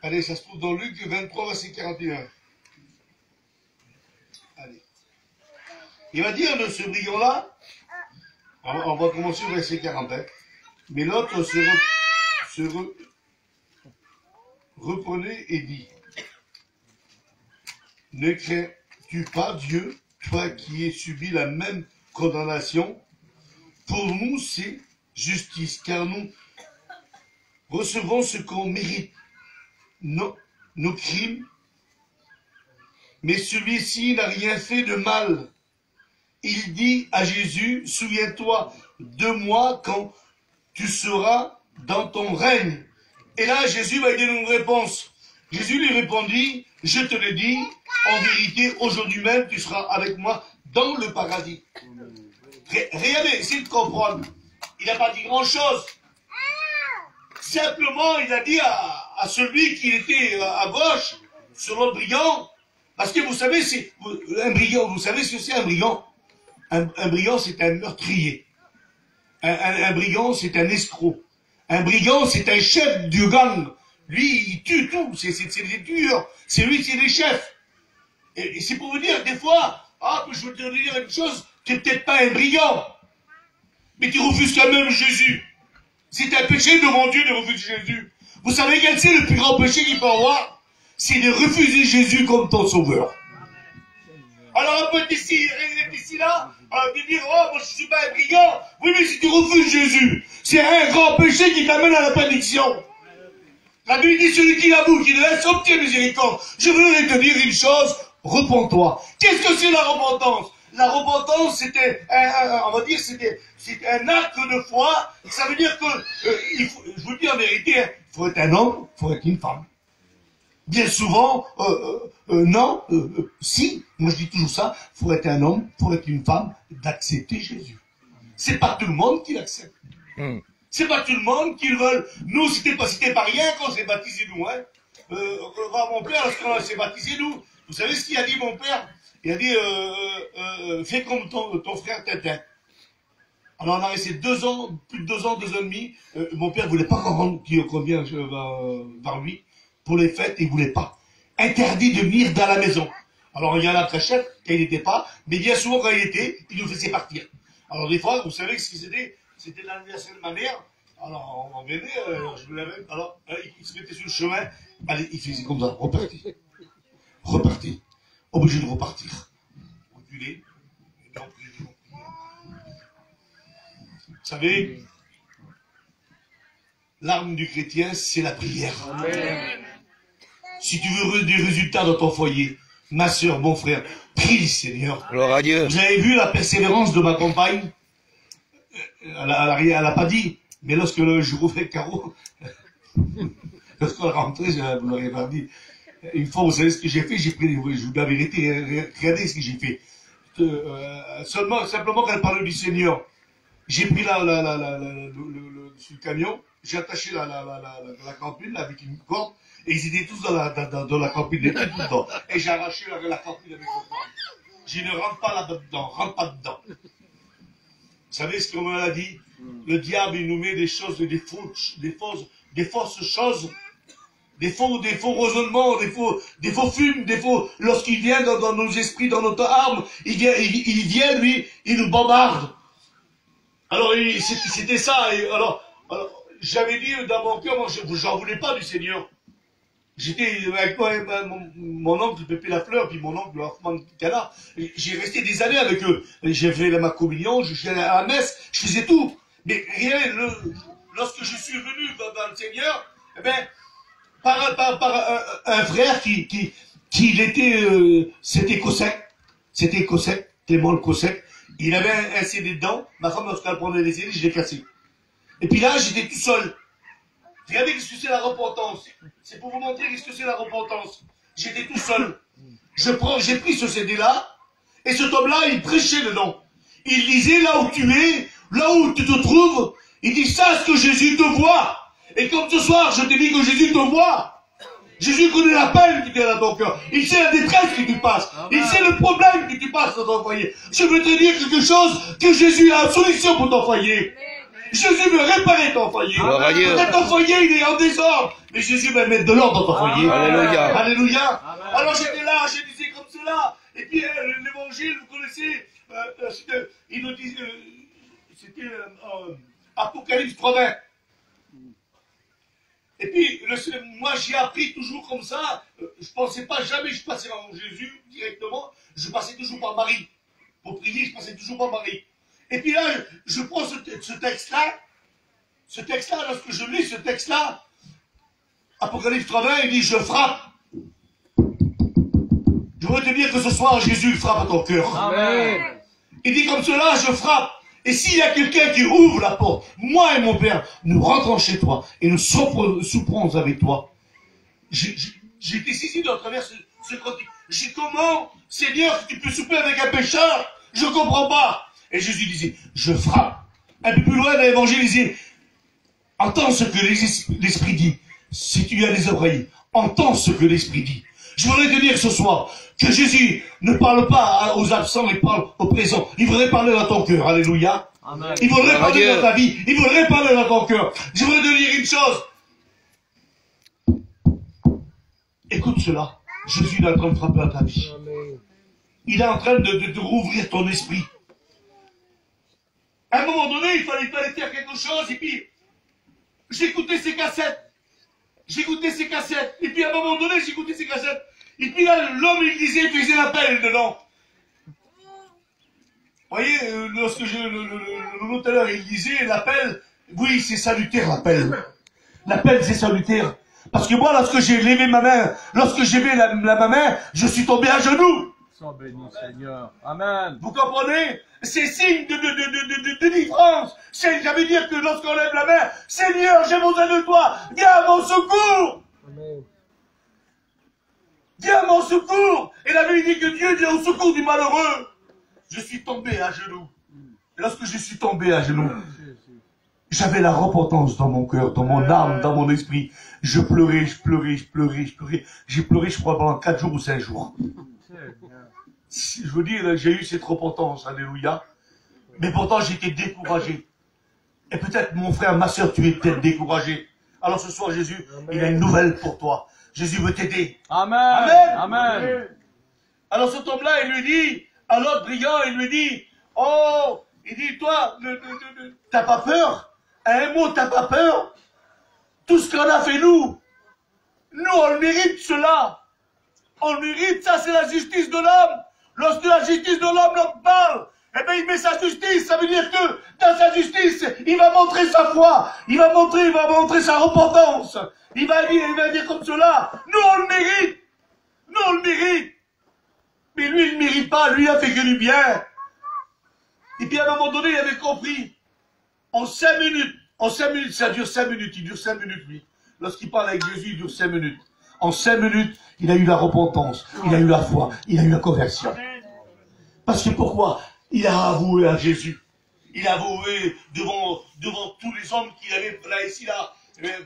[SPEAKER 1] Allez, ça se trouve dans Luc 23, verset 41. Allez. Il va dire de ce brigand-là, on va commencer au verset 41, mais l'autre reprenait et dit, ne crains-tu pas Dieu, toi qui ai subi la même condamnation? Pour nous, c'est justice, car nous recevons ce qu'on mérite, nos crimes, mais celui-ci n'a rien fait de mal. Il dit à Jésus, souviens-toi de moi quand tu seras dans ton règne. Et là, Jésus va lui donner une réponse. Jésus lui répondit, je te le dis, en vérité, aujourd'hui même, tu seras avec moi dans le paradis. Regardez, essayez de comprendre. Il n'a pas dit grand-chose. Simplement, il a dit à celui qui était à gauche, sur l'autre brigand, parce que vous savez, c'est un brigand, vous savez ce que c'est un brigand? Un brigand, c'est un meurtrier. Un brigand, c'est un escroc. Un brigand, c'est un chef du gang Lui, il tue tout. C'est les tueurs. C'est lui, c'est les chefs. Et c'est pour vous dire, des fois, je veux te dire une chose, tu n'es peut-être pas un brillant, mais tu refuses quand même Jésus. C'est un péché devant Dieu de refuser Jésus. Vous savez quel c'est le plus grand péché qu'il peut avoir? C'est de refuser Jésus comme ton sauveur. Alors on peut être ici là, de dire, oh, moi je suis pas un brillant. Oui, mais si tu refuses Jésus, c'est un grand péché qui t'amène à la prédiction. La Bible dit, celui qui l'avoue, qui le laisse obtient miséricorde. Je voudrais te dire une chose, repens-toi. Qu'est-ce que c'est la repentance? La repentance, c'était, on va dire, c'était un acte de foi. Ça veut dire que, je vous le dis en vérité, il faut être un homme, il faut être une femme. Bien souvent, non, si, moi je dis toujours ça, il faut être un homme, il faut être une femme, d'accepter Jésus. C'est pas tout le monde qui l'accepte. C'est pas tout le monde qui le veut. Nous, c'était pas rien quand on s'est baptisé, nous, hein. Mon père, lorsqu'on s'est baptisé, nous, vous savez ce qu'il a dit, mon père? Il a dit, fais comme ton frère Tintin. Alors on a resté 2 ans, plus de 2 ans, 2 ans et demi. Mon père voulait pas qu'on vienne vers lui. Pour les fêtes, il voulait pas. Interdit de venir dans la maison. Alors il y en a très chef, quand il n'était pas, mais bien souvent quand il était, il nous faisait partir. Alors des fois, vous savez ce que c'était l'anniversaire de ma mère. Alors on venait, je me levais, alors il se mettait sur le chemin, allez, il faisait comme ça, reparti. Obligé de repartir. Reculer. Vous savez, l'arme du chrétien, c'est la prière. Amen. Si tu veux des résultats dans ton foyer, ma soeur, mon frère, prie le Seigneur.
[SPEAKER 5] Gloire à Dieu.
[SPEAKER 1] Vous avez vu la persévérance de ma compagne? Elle n'a pas dit, mais lorsque je rouvrais le carreau, lorsqu'on est rentré, je ne l'aurais pas dit. Une fois, vous savez ce que j'ai fait? J'ai pris, je vous dis la vérité, regardez ce que j'ai fait. Simplement qu'elle parlait du Seigneur. J'ai pris sur le camion, j'ai attaché la campine avec une corde, et ils étaient tous dans la campine, ils étaient tous dedans. Et j'ai arraché la campine avec le corde. Je ne rentre pas là-dedans, rentre pas dedans. Vous savez ce qu'on a dit? Le diable, il nous met des choses, des fausses choses, des faux raisonnements, des faux fumes, lorsqu'il vient dans nos esprits, dans notre âme, il vient, lui, il nous bombarde. Alors, c'était ça. Et alors, j'avais dit dans mon cœur, moi, j'en voulais pas du Seigneur. J'étais avec mon oncle Pépé Lafleur, puis mon oncle Hoffman Cana. J'ai resté des années avec eux. J'ai fait ma communion, je suis allé à la messe, je faisais tout. Mais rien, lorsque je suis venu dans le Seigneur, eh ben, par un frère qui était, c'était Cosset, Clément le Cosset. Il avait un CD dedans, ma femme, lorsqu'elle prenait les CD, je l'ai cassé. Et puis là, j'étais tout seul. Regardez ce que c'est la repentance. C'est pour vous montrer ce que c'est la repentance. J'étais tout seul. J'ai pris ce CD-là, et cet homme-là, il prêchait dedans. Il disait, là où tu es, là où tu te trouves, il dit, sache que Jésus te voit. Et comme ce soir, je te dis que Jésus te voit. Jésus connaît la peine qui est dans ton cœur. Il sait la détresse que tu passes. Il sait le problème que tu passes dans ton foyer. Je veux te dire quelque chose, que Jésus a la solution pour ton foyer. Jésus veut réparer ton foyer. Peut-être ton foyer, il est en désordre. Mais Jésus va mettre de l'ordre dans ton foyer.
[SPEAKER 5] Alléluia.
[SPEAKER 1] Alléluia. Alors j'étais là, je disais comme cela. Et puis l'évangile, vous connaissez, il nous dit, c'était Apocalypse 3:20. Et puis, moi, j'ai appris toujours comme ça. Je pensais pas jamais, je passais avant Jésus directement. Je passais toujours par Marie. Pour prier, je passais toujours par Marie. Et puis là, je prends ce texte-là. Ce texte-là, lorsque je lis ce texte-là, Apocalypse 3:20, il dit, je frappe. Je voudrais te dire que ce soir, Jésus frappe à ton cœur.
[SPEAKER 4] Amen.
[SPEAKER 1] Il dit comme cela, je frappe. Et s'il y a quelqu'un qui ouvre la porte, moi et mon Père, nous rentrons chez toi et nous souperons avec toi. J'ai été saisi à travers ce cantique. J'ai dit, comment, Seigneur, tu peux souper avec un pécheur? Je ne comprends pas. Et Jésus disait, je frappe. Un peu plus loin dans l'évangile, il disait, entends ce que l'Esprit dit. Si tu as des oreilles, entends ce que l'Esprit dit. Je voudrais te dire ce soir que Jésus ne parle pas aux absents, il parle aux présents. Il voudrait parler dans ton cœur. Alléluia. Amen. Il voudrait parler dans ta vie. Il voudrait parler dans ton cœur. Je voudrais te dire une chose. Écoute cela. Jésus est en train de frapper à ta vie. Il est en train de rouvrir ton esprit. À un moment donné, il fallait faire quelque chose, et puis j'écoutais ces cassettes. Et puis à un moment donné, j'écoutais ces cassettes. Et puis là, l'homme, il disait, il faisait l'appel dedans. Vous voyez, lorsque tout à l'heure, il disait l'appel, oui, c'est salutaire l'appel. L'appel, c'est salutaire. Parce que moi, lorsque j'ai levé ma main, ma main, je suis tombé à genoux.
[SPEAKER 4] Sois béni, Seigneur. Amen.
[SPEAKER 1] Vous comprenez? C'est signe de délivrance. Ça veut dire que lorsqu'on lève la main, Seigneur, j'ai besoin de toi. Viens à mon secours.
[SPEAKER 4] Amen.
[SPEAKER 1] Viens à mon secours. Et la Bible dit que Dieu vient au secours du malheureux. Je suis tombé à genoux. Et lorsque je suis tombé à genoux, j'avais la repentance dans mon cœur, dans mon âme, dans mon esprit. Je pleurais. J'ai pleuré, je crois, pendant 4 jours ou 5 jours. Je veux dire, j'ai eu cette repentance, alléluia. Mais pourtant, j'étais découragé. Et peut-être, mon frère, ma soeur, tu es peut-être découragé. Alors ce soir, Jésus, il a une nouvelle pour toi. Jésus veut t'aider.
[SPEAKER 4] Amen.
[SPEAKER 1] Amen.
[SPEAKER 4] Amen.
[SPEAKER 1] Alors cet homme-là, il lui dit, à l'autre brigand, il lui dit, oh, il dit, toi, t'as pas peur? À un mot, t'as pas peur? Tout ce qu'on a fait nous, on le mérite cela. On le mérite, ça c'est la justice de l'homme. Lorsque la justice de l'homme parle, eh bien il met sa justice, ça veut dire que dans sa justice, il va montrer sa foi, il va montrer sa repentance. Il va dire comme cela, nous on le mérite. Mais lui, il ne mérite pas, lui, il a fait que du bien. Et puis à un moment donné, il avait compris. En 5 minutes, ça dure 5 minutes, il dure 5 minutes, lui. Lorsqu'il parle avec Jésus, il dure 5 minutes. En 5 minutes, il a eu la repentance, il a eu la foi, il a eu la conversion. Parce que pourquoi? Il a avoué à Jésus. Il a avoué devant tous les hommes qu'il avait là, ici, là.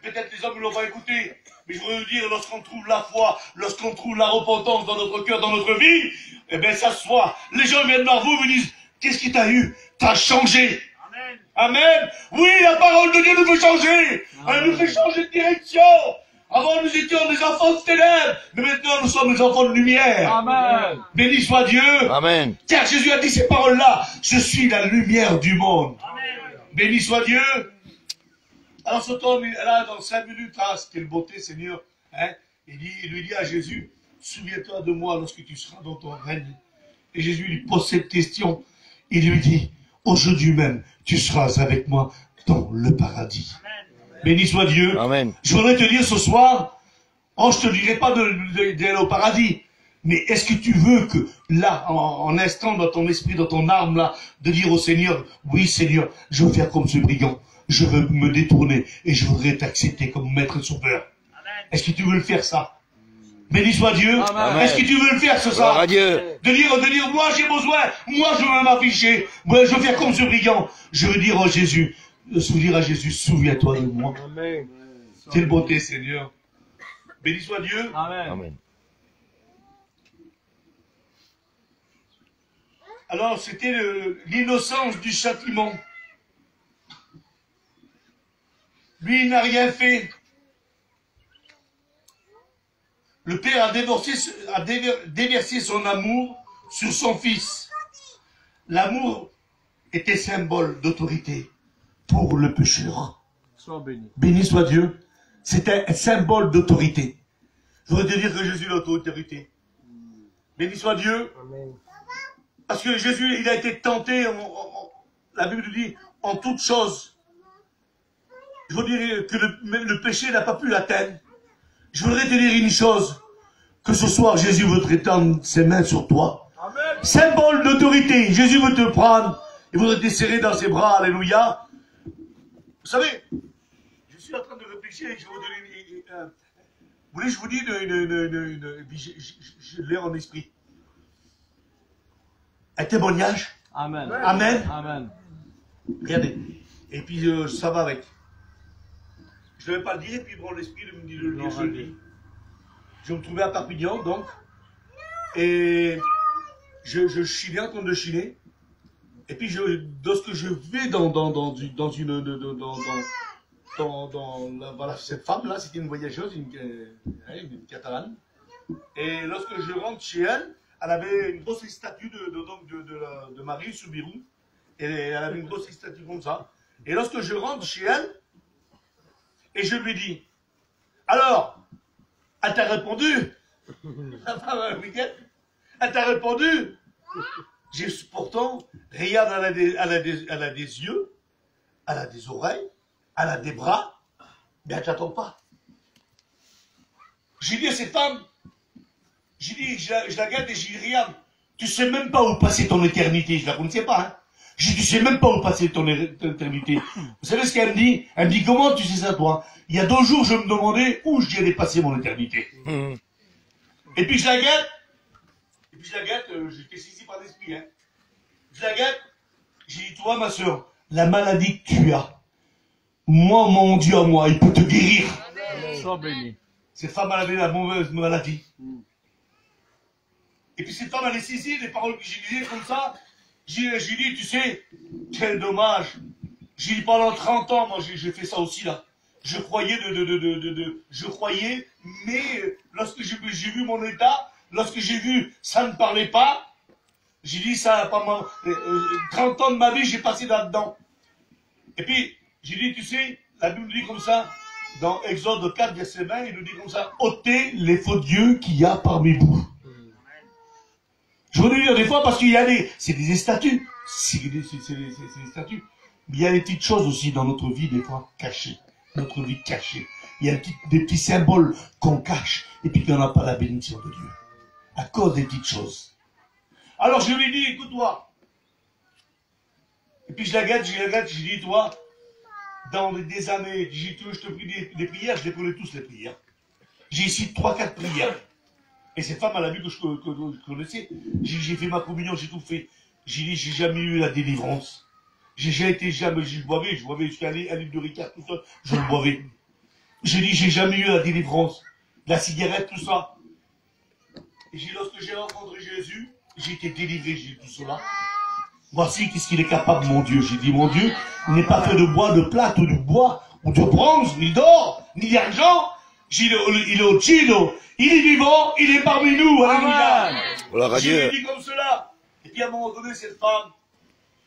[SPEAKER 1] Peut-être les hommes ne l'ont pas écouté. Mais je veux dire, lorsqu'on trouve la foi, lorsqu'on trouve la repentance dans notre cœur, dans notre vie, eh bien, ça se voit. Les gens viennent vers vous disent, qu'est-ce qui t'a eu? T'as changé. Amen. Amen. Oui, la parole de Dieu nous fait changer. Elle nous fait changer de direction. Avant, nous étions des enfants de ténèbres, mais maintenant, nous sommes des enfants de lumière. Amen. Béni soit Dieu.
[SPEAKER 5] Amen.
[SPEAKER 1] Car Jésus a dit ces paroles-là, je suis la lumière du monde. Amen. Béni soit Dieu. Alors cet homme, là, dans 5 minutes, ah, quelle beauté, Seigneur. Hein? Il lui dit à Jésus, souviens-toi de moi lorsque tu seras dans ton règne. Et Jésus lui pose cette question. Il lui dit, aujourd'hui même, tu seras avec moi dans le paradis. Amen. Béni soit Dieu.
[SPEAKER 5] Amen.
[SPEAKER 1] Je voudrais te dire ce soir, oh, je te dirai pas d'aller au paradis, mais est-ce que tu veux que là, en instant dans ton esprit, dans ton âme là, de dire au Seigneur, oui Seigneur, je veux faire comme ce brigand, je veux me détourner et je voudrais t'accepter comme maître sauveur. Est-ce que tu veux le faire ça? Béni soit Dieu. Est-ce que tu veux le faire ce soir? De dire, moi j'ai besoin, moi je veux m'afficher, moi je veux faire comme ce brigand. Je veux dire à Jésus, souviens-toi de moi.
[SPEAKER 4] Amen.
[SPEAKER 1] Quelle beauté, Seigneur. Béni soit Dieu.
[SPEAKER 4] Amen.
[SPEAKER 5] Amen.
[SPEAKER 1] Alors, c'était l'innocence du châtiment. Lui, il n'a rien fait. Le Père a déversé son amour sur son Fils. L'amour était symbole d'autorité pour le pécheur.
[SPEAKER 4] Sois béni.
[SPEAKER 1] Béni soit Dieu. C'était un symbole d'autorité. Je voudrais te dire que Jésus a l'autorité. Béni soit Dieu.
[SPEAKER 4] Amen.
[SPEAKER 1] Parce que Jésus, il a été tenté, la Bible nous dit, en toutes choses. Je veux dire que le péché n'a pas pu l'atteindre. Je voudrais te dire une chose, que ce soir, Jésus veut te étendre ses mains sur toi. Amen. Symbole d'autorité. Jésus veut te prendre, il veut te serrer dans ses bras, alléluia. Vous savez, je suis en train de réfléchir et je vais vous donner vous voulez que je vous dise je l'ai en esprit. Un témoignage.
[SPEAKER 4] Amen.
[SPEAKER 1] Amen.
[SPEAKER 4] Amen.
[SPEAKER 1] Regardez. Et puis ça va avec. Je ne vais pas le dire et puis bon, l'esprit de me dire le dire, je le dis. Je me trouvais à Perpignan donc. Et je chillais en train de chiller. Et puis lorsque je vais voilà, cette femme là, c'était une voyageuse, une catalane. Et lorsque je rentre chez elle, elle avait une grosse statue de Marie Soubirou. Et elle avait une grosse statue comme ça. Et lorsque je rentre chez elle, et je lui dis, alors, elle t'a répondu? La femme, elle t'a répondu? Pourtant, regarde, elle a des yeux, elle a des oreilles, elle a des bras, mais elle t'attend pas. J'ai dit à cette femme, j'ai dit, je la regarde et j'ai dit, regarde, tu sais même pas où passer ton éternité. Je la connaissais pas, hein. J'ai dit, tu sais même pas où passer ton éternité. Vous savez ce qu'elle me dit? Elle me dit, comment tu sais ça, toi? Il y a 2 jours, je me demandais où j'allais passer mon éternité. Et puis je la guette, j'étais saisi par l'esprit, hein. Je la guette, j'ai dit, toi, ma soeur, la maladie que tu as, moi, mon Dieu à moi, il peut te guérir.
[SPEAKER 4] Sois béni.
[SPEAKER 1] Cette femme, elle avait la mauvaise maladie. Et puis cette femme, elle est saisie, les paroles que j'ai disais comme ça. J'ai dit, tu sais, quel dommage. J'ai dit, pendant 30 ans, moi, j'ai fait ça aussi, là. Je croyais je croyais, mais lorsque j'ai vu mon état, lorsque j'ai vu, ça ne parlait pas, j'ai dit, ça, pendant 30 ans de ma vie, j'ai passé là-dedans. Et puis, j'ai dit, tu sais, la Bible dit comme ça, dans Exode 4, verset 20, il nous dit comme ça, ôtez les faux dieux qu'il y a parmi vous. Je veux dire des fois parce qu'il y a c'est des statues. C'est des statues. Mais il y a des petites choses aussi dans notre vie, des fois, cachées. Notre vie cachée. Il y a des petits symboles qu'on cache et puis qu'on n'a pas la bénédiction de Dieu. À cause des petites choses. Alors je lui ai dit, écoute-toi. Et puis je la gâte, je lui dis, toi, dans des années, je te prie des prières, je les connais tous les prières. J'ai ici 3-4 prières. Et cette femme, elle a vu que je connaissais. J'ai fait ma communion, j'ai tout fait. J'ai dit, j'ai jamais eu la délivrance. J'ai été jamais, je boivais jusqu'à un litre de Ricard tout seul, je le boivais. J'ai dit, j'ai jamais eu la délivrance. La cigarette, tout ça. Et lorsque j'ai rencontré Jésus, j'ai été délivré, j'ai dit tout cela. Voici qu'est-ce qu'il est capable, mon Dieu. J'ai dit, mon Dieu, il n'est pas fait de bois, de plate, ou de bois, ou de bronze, ni d'or, ni d'argent. Il est au Chino. Il est vivant, il est parmi nous. Alléluia. Je lui ai dit comme cela. Et puis à un moment donné, cette femme,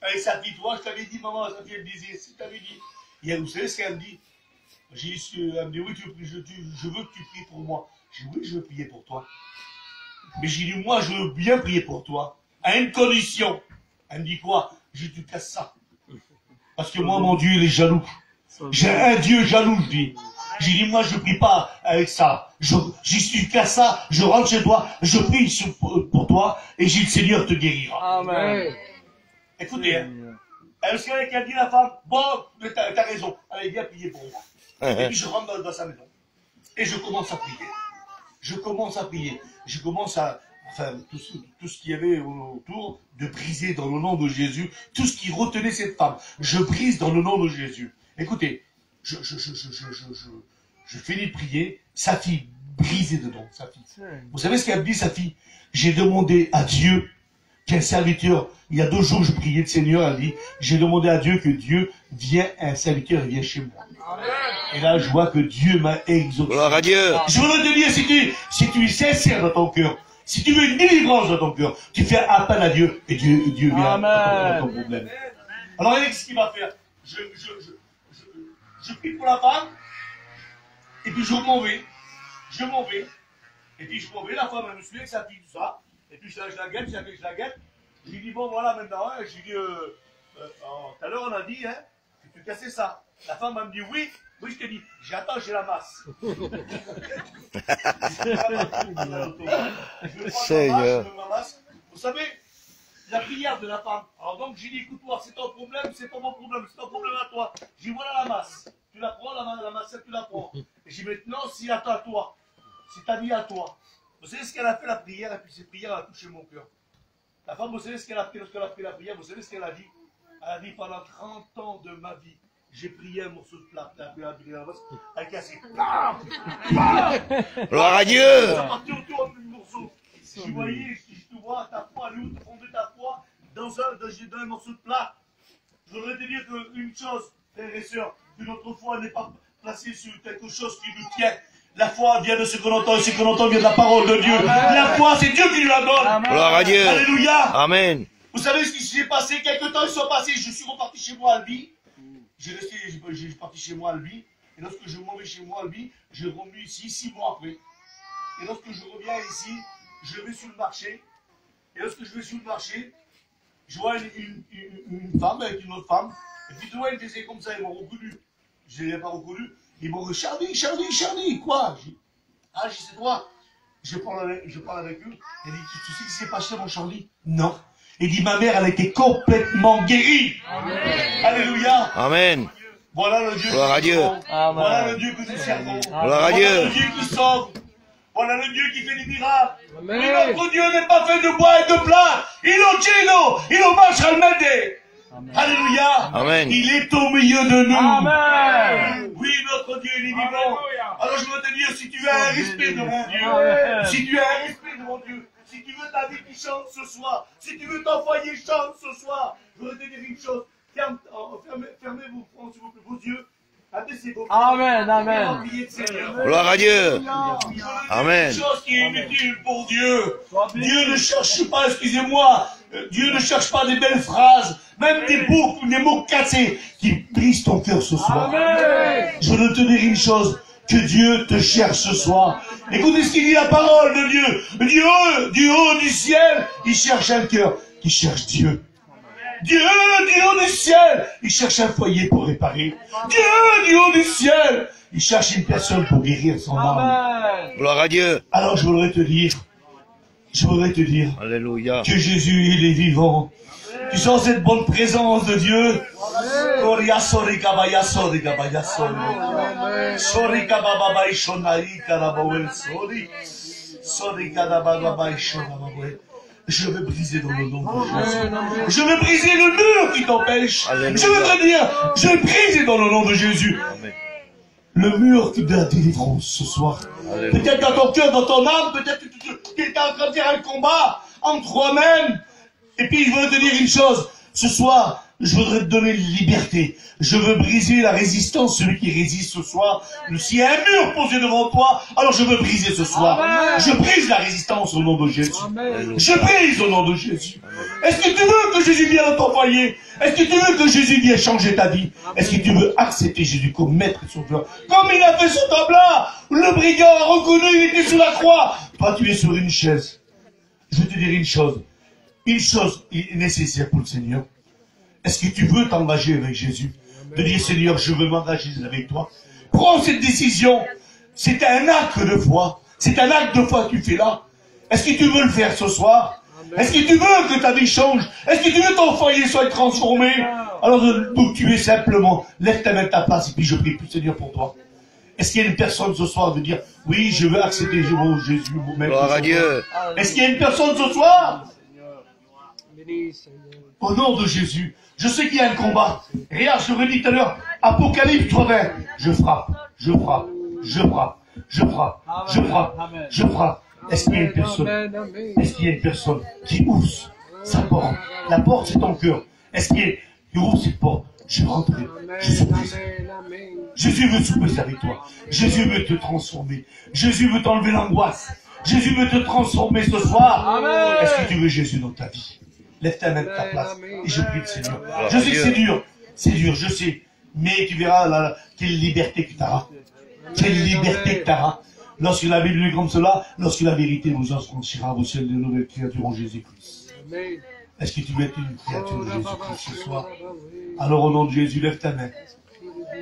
[SPEAKER 1] avec sa fille, toi, je t'avais dit, maman, sa fille, elle me disait, si je t'avais dit. Et vous savez ce qu'elle me dit? Elle me dit, oui, je veux que tu pries pour moi. J'ai dit, oui, je veux prier pour toi. Mais j'ai dit, moi, je veux bien prier pour toi. À une condition. Elle me dit quoi? Je te casse ça. Parce que moi, mon Dieu, il est jaloux. J'ai un Dieu jaloux, je dis. J'ai dit, moi, je prie pas avec ça. J'y suis qu'à ça. Je rentre chez toi. Je prie pour toi. Et j'ai le Seigneur te guérira.
[SPEAKER 4] Amen.
[SPEAKER 1] Écoutez, hein. Est-ce qu'elle dit la femme, bon, mais t'as raison. Allez, viens prier pour moi. Et puis je rentre dans sa maison. Et je commence à prier. Je commence à prier. Je commence à, enfin, tout ce qu'il y avait autour, de briser dans le nom de Jésus. Tout ce qui retenait cette femme. Je brise dans le nom de Jésus. Écoutez, je finis de prier, sa fille brisée dedans, sa fille. Vous savez ce qu'elle me dit, sa fille? J'ai demandé à Dieu qu'un serviteur, il y a 2 jours, je priais le Seigneur, elle dit, j'ai demandé à Dieu que Dieu vienne, un serviteur vienne chez moi. Amen. Et là, je vois que Dieu m'a exaucé.
[SPEAKER 5] Gloire à Dieu.
[SPEAKER 1] Je voudrais te dire, si tu es sincère dans ton cœur, si tu veux une délivrance dans ton cœur, tu fais appel à Dieu, et Dieu vient à ton problème. Alors, regardez ce qu'il va faire. Je prie pour la femme, et puis je m'en vais. Et puis je m'en vais, la femme, elle me suit avec sa fille, tout ça. Et puis je la guette. J'ai dit, bon, voilà, maintenant, hein, j'ai dit, tout à l'heure, on a dit, hein, que tu cassais ça. La femme, elle me dit, oui, je t'ai dit, j'attends, j'ai la masse.
[SPEAKER 5] Seigneur.
[SPEAKER 1] Vous savez, la prière de la femme. Alors donc, j'ai dit, écoute-toi, c'est ton problème, c'est pas mon problème, c'est ton problème à toi. J'ai dit, voilà la masse. Tu la prends, la masse, tu la prends. Et j'ai dit, maintenant, c'est à toi. C'est ta vie à toi. Vous savez ce qu'elle a fait la prière, et puis cette prière a touché mon cœur. La femme, vous savez ce qu'elle a fait lorsqu'elle a fait la prière, vous savez ce qu'elle a dit? Elle a dit, pendant 30 ans de ma vie, j'ai prié un morceau de plate, elle a cassé.
[SPEAKER 5] Gloire à Dieu.
[SPEAKER 1] Ça partait autour du morceau. Je voyais, je te vois, ta foi, elle est où de fonder ta foi dans un morceau de plate. Je voudrais te dire qu'une chose, frères et sœurs, que notre foi n'est pas placée sur quelque chose qui nous tient. La foi vient de ce qu'on entend, et ce qu'on entend vient de la parole de Dieu. La foi, c'est Dieu qui nous la donne.
[SPEAKER 5] Gloire à Dieu.
[SPEAKER 1] Alléluia.
[SPEAKER 5] Amen.
[SPEAKER 1] Vous savez ce qui s'est passé? Quelques temps, ils sont passés. Je suis reparti chez moi à Albi. J'ai parti chez moi à Albi. Et lorsque je m'en vais chez moi à Albi, je revenu ici 6 mois après. Et lorsque je reviens ici, je vais sur le marché. Et lorsque je vais sur le marché, je vois une femme avec une autre femme. Et puis tout le monde ils faisaient comme ça, ils m'ont reconnu. Je ne les ai pas reconnus. Ils m'ont dit Charlie, quoi? Ah, c'est toi. Je parle avec eux. Elle dit, tu sais ce qui s'est passé, mon Charlie? Non. Il dit, ma mère, elle était complètement guérie. Amen. Alléluia.
[SPEAKER 5] Amen.
[SPEAKER 1] Voilà le Dieu.
[SPEAKER 5] Gloire à Dieu.
[SPEAKER 1] Voilà le Dieu que nous servons.
[SPEAKER 5] Gloire à Dieu.
[SPEAKER 1] Voilà le Dieu qui sauve. Voilà le Dieu qui fait des miracles. Mais notre Dieu n'est pas fait de bois et de plats. Il marche al mede. Alléluia.
[SPEAKER 5] Amen.
[SPEAKER 1] Il est au milieu de nous.
[SPEAKER 4] Amen.
[SPEAKER 1] Oui, notre Dieu, il est vivant. Alors je veux te dire, si tu as un respect devant Dieu, si tu as un respect devant Dieu, si tu veux ta vie qui chante ce soir, si tu veux ton foyer chante ce soir, je veux te dire une chose. Fermez vos yeux. Abaissez vos yeux.
[SPEAKER 4] Amen, amen.
[SPEAKER 5] Gloire à Dieu. Amen.
[SPEAKER 1] Une chose qui est inutile pour Dieu. Dieu ne cherche pas, excusez-moi, Dieu ne cherche pas des belles phrases, même des mots cassés qui brisent ton cœur ce soir.
[SPEAKER 4] Amen.
[SPEAKER 1] Je veux te dire une chose, que Dieu te cherche ce soir. Écoutez ce qu'il dit la parole de Dieu. Dieu, du haut du ciel, il cherche un cœur qui cherche Dieu. Dieu, du haut du ciel, il cherche un foyer pour réparer. Dieu, du haut du ciel, il cherche une personne pour guérir son âme.
[SPEAKER 5] Gloire à Dieu.
[SPEAKER 1] Alors je voudrais te dire,
[SPEAKER 5] Alléluia.
[SPEAKER 1] que Jésus, il est vivant. Tu sens cette bonne présence de Dieu. Je veux briser dans le nom de Jésus. Je veux briser le mur qui t'empêche.
[SPEAKER 5] Alléluia.
[SPEAKER 1] Je veux te dire, je veux briser dans le nom de Jésus.
[SPEAKER 5] Amen.
[SPEAKER 1] Le mur de la délivrance ce soir.
[SPEAKER 5] Alléluia.
[SPEAKER 1] Peut-être dans ton cœur, dans ton âme, peut-être que tu es en train de faire un combat entre toi-même. Et puis je veux te dire une chose. Ce soir, je voudrais te donner liberté. Je veux briser la résistance, celui qui résiste ce soir. S'il y a un mur posé devant toi, alors je veux briser ce soir.
[SPEAKER 4] Amen.
[SPEAKER 1] Je brise la résistance au nom de Jésus.
[SPEAKER 4] Amen.
[SPEAKER 1] Je brise au nom de Jésus. Est-ce que tu veux que Jésus vienne dans ton foyer? Est-ce que tu veux que Jésus vienne changer ta vie? Est-ce que tu veux accepter Jésus comme maître et sauveur? Comme il a fait sur Tabla, le brigand a reconnu, il était sur la croix. Toi, tu es sur une chaise. Je vais te dire une chose. Une chose est nécessaire pour le Seigneur. Est-ce que tu veux t'engager avec Jésus? De dire, Seigneur, je veux m'engager avec toi. Prends cette décision. C'est un acte de foi. C'est un acte de foi que tu fais là. Est-ce que tu veux le faire ce soir? Est-ce que tu veux que ta vie change? Est-ce que tu veux que ton foyer soit transformé? Alors, d'où tu es simplement, lève ta main de ta place et puis je prie, Seigneur, pour toi. Est-ce qu'il y a une personne ce soir de dire, oui, je veux accepter Jésus, mon maître?
[SPEAKER 5] Gloire à Dieu.
[SPEAKER 1] Est-ce qu'il y a une personne ce soir? Au nom de Jésus, je sais qu'il y a un combat. Regarde, je vous dis tout à l'heure, Apocalypse 3:20. Je frappe, je frappe, je frappe, je frappe, je frappe, je frappe. Est-ce qu'il y a une personne? Est-ce qu'il y a une personne qui ouvre sa porte? La porte, c'est ton cœur. Est-ce qu'il y a qui ouvre cette porte? Je rentre, je suis présent. Jésus veut souper avec toi. Jésus veut te transformer. Jésus veut t'enlever l'angoisse. Jésus veut te transformer ce soir. Est-ce que tu veux Jésus dans ta vie? Lève ta main de ta place et je prie le Seigneur. Je sais que c'est dur, je sais. Mais tu verras là, quelle liberté que tu auras. Quelle liberté que tu auras. Lorsque la Bible est comme cela, lorsque la vérité vous affranchira au ciel de nouvelles créatures en Jésus-Christ. Est-ce que tu veux être une créature de Jésus-Christ ce soir? Alors au nom de Jésus, lève ta main.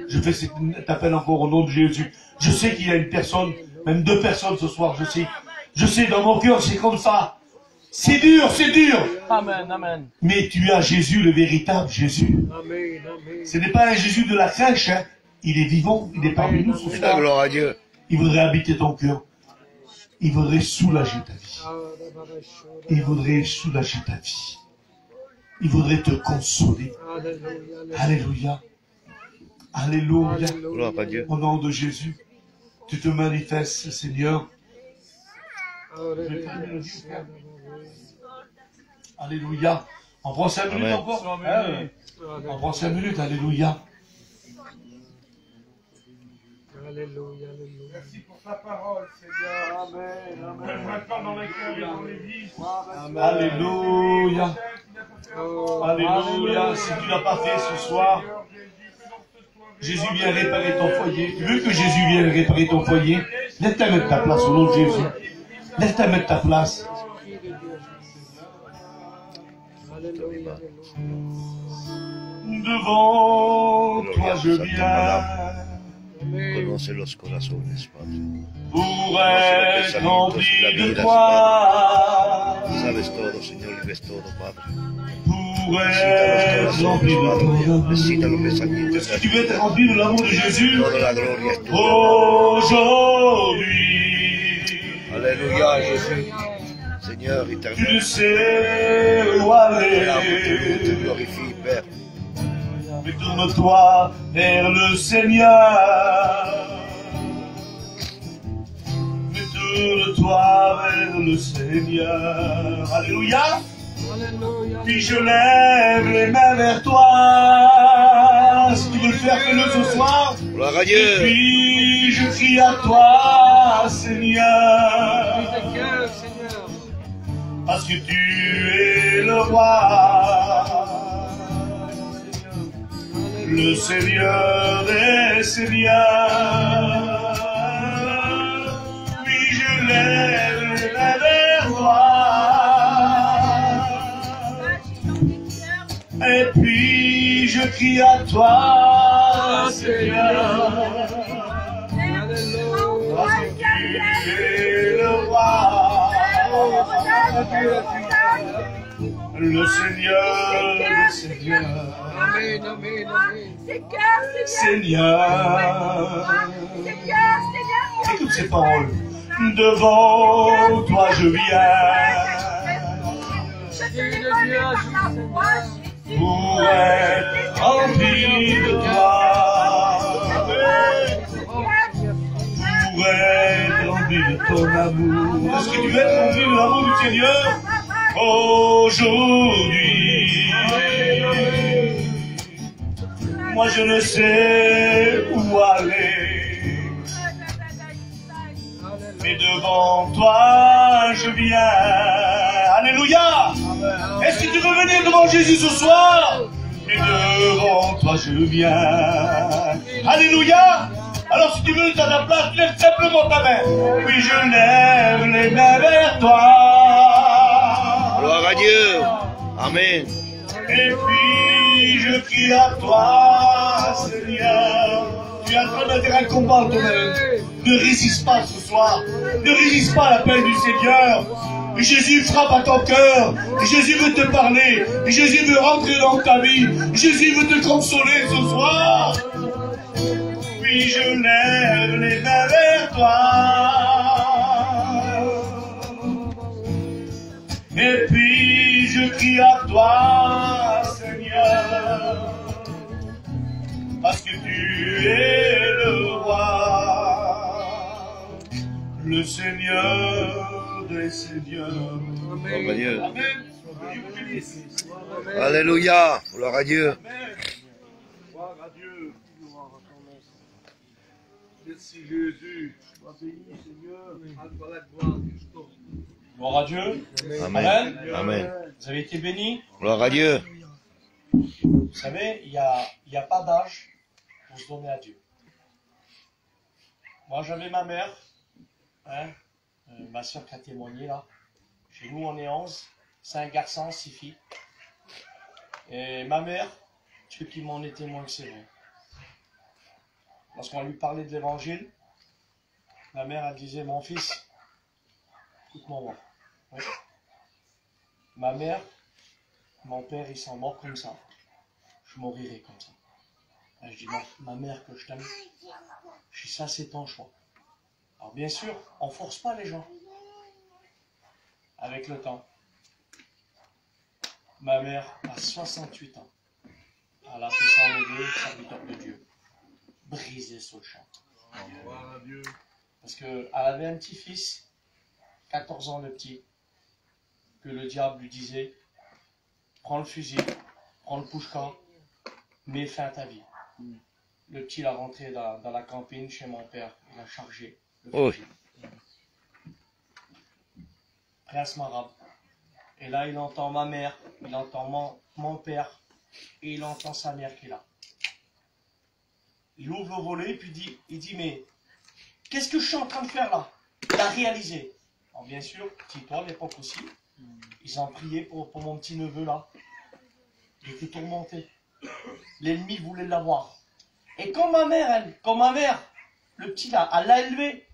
[SPEAKER 1] Je fais cet appel encore au nom de Jésus. Je sais qu'il y a une personne, même 2 personnes ce soir, je sais. Je sais, dans mon cœur, c'est comme ça. C'est dur, c'est dur.
[SPEAKER 4] Amen, amen.
[SPEAKER 1] Mais tu as Jésus, le véritable Jésus. Ce n'est pas un Jésus de la crèche, hein. Il est vivant, il est parmi nous ce
[SPEAKER 5] La
[SPEAKER 1] soir.
[SPEAKER 5] gloire à Dieu.
[SPEAKER 1] Il voudrait habiter ton cœur. Il voudrait soulager ta vie. Il voudrait soulager ta vie. Il voudrait te consoler. Alléluia. Alléluia.
[SPEAKER 5] Gloire à Dieu.
[SPEAKER 1] Au nom de Jésus, tu te manifestes, Seigneur. Alléluia. On prend 5 minutes
[SPEAKER 5] Amen.
[SPEAKER 1] encore. On prend 5 minutes. Alléluia.
[SPEAKER 8] merci pour ta parole, Seigneur. Amen. Maintenant dans les cœurs et dans les vies.
[SPEAKER 1] Alléluia. Alléluia. Si tu l'as pas fait ce soir, Jésus vient réparer ton foyer. Tu veux que Jésus vienne réparer ton foyer? Laisse-toi mettre ta place au nom de Jésus. Laisse-toi mettre ta place. Devant toi je viens
[SPEAKER 5] Conoce los corazones, Padre.
[SPEAKER 1] pour être rempli de toi,
[SPEAKER 5] Sabes todo, Señor, y ves todo, Padre.
[SPEAKER 1] pour être rempli de toi.
[SPEAKER 5] Visita los pensamientos.
[SPEAKER 1] Est-ce que tu veux être rempli de l'amour de Jésus
[SPEAKER 5] Toda la gloria es tuya.
[SPEAKER 1] aujourd'hui?
[SPEAKER 5] Alléluia, Jésus. Seigneur
[SPEAKER 1] Tu
[SPEAKER 5] éternel,
[SPEAKER 1] ne sais où
[SPEAKER 5] te
[SPEAKER 1] aller.
[SPEAKER 5] te glorifie, Père.
[SPEAKER 1] Mais tourne-toi vers le Seigneur. Mais tourne-toi vers le Seigneur. Alléluia. Puis je lève les mains vers toi. Si tu veux le faire, fais-le ce soir.
[SPEAKER 5] Gloire à
[SPEAKER 1] Et
[SPEAKER 5] Dieu.
[SPEAKER 1] puis je crie à toi, Seigneur. Parce que tu es le roi. Le Seigneur des Seigneurs. Oui, je lève les mains vers toi. Et puis je crie à toi, Seigneur. Parce que tu es le roi. Le Seigneur des Seigneurs. Seigneur, écoute ces paroles. Devant toi je viens pour être rempli de toi, pour être rempli de ton amour. Est-ce que tu veux être rempli de l'amour du Seigneur aujourd'hui? Moi je ne sais où aller, mais devant toi je viens. Alléluia. Est-ce que tu veux venir devant Jésus ce soir? Mais devant toi je viens. Alléluia. Alors si tu veux, tu as ta place, lève simplement ta main. Oui, je lève les mains vers toi.
[SPEAKER 5] Gloire à Dieu. Amen.
[SPEAKER 1] Et puis je crie à toi, Seigneur. Tu es en train de faire un combat en toi-même. Ne résiste pas ce soir. Ne résiste pas à l'appel du Seigneur. Jésus frappe à ton cœur. Jésus veut te parler. Jésus veut rentrer dans ta vie. Jésus veut te consoler ce soir. Puis je lève les mains vers toi. Et puis je crie à toi, Seigneur, parce que tu es le roi, le Seigneur des Seigneurs.
[SPEAKER 5] Gloire à Dieu.
[SPEAKER 1] Amen. Dieu vous bénisse.
[SPEAKER 5] Alléluia. Gloire à Dieu.
[SPEAKER 1] Amen. Gloire à Dieu. Merci Jésus. Sois béni, Seigneur. Gloire à Dieu.
[SPEAKER 5] Amen. Amen.
[SPEAKER 1] Vous avez été bénis.
[SPEAKER 5] Gloire à Dieu.
[SPEAKER 1] Vous savez, il n'y a pas d'âge pour se donner à Dieu. Moi, j'avais ma mère, hein, ma soeur qui a témoigné là. Chez nous, on est 11, 5 garçons, 6 filles. Et ma mère, ceux qui m'en est témoin que c'est vrai. Lorsqu'on lui parlait de l'évangile, ma mère, elle disait, mon fils, écoute-moi. Oui. Ma mère, mon père, ils sont morts comme ça. Je mourirai comme ça. Et je dis, ma mère, que je t'aime. Je dis, ça, c'est ton choix. Alors, bien sûr, on ne force pas les gens. Avec le temps. Ma mère a 68 ans. Elle a fait s'enlever, serviteur de Dieu. Brisé sur le champ. Parce qu'elle avait un petit-fils, 14 ans le petit, que le diable lui disait, prends le fusil, prends le pushka, mets fin à ta vie. Le petit l'a rentré dans la campine chez mon père, il a chargé,
[SPEAKER 5] Oui.
[SPEAKER 1] Prince Marab. Et là, il entend ma mère, il entend mon père, et il entend sa mère qui est là. Il ouvre le volet, puis il dit, mais qu'est-ce que je suis en train de faire là? Il a réalisé. Alors bien sûr, Tito à l'époque aussi, ils ont prié pour mon petit neveu là. Il était tourmenté. L'ennemi voulait l'avoir. Et quand ma mère, le petit là, elle l'a élevé,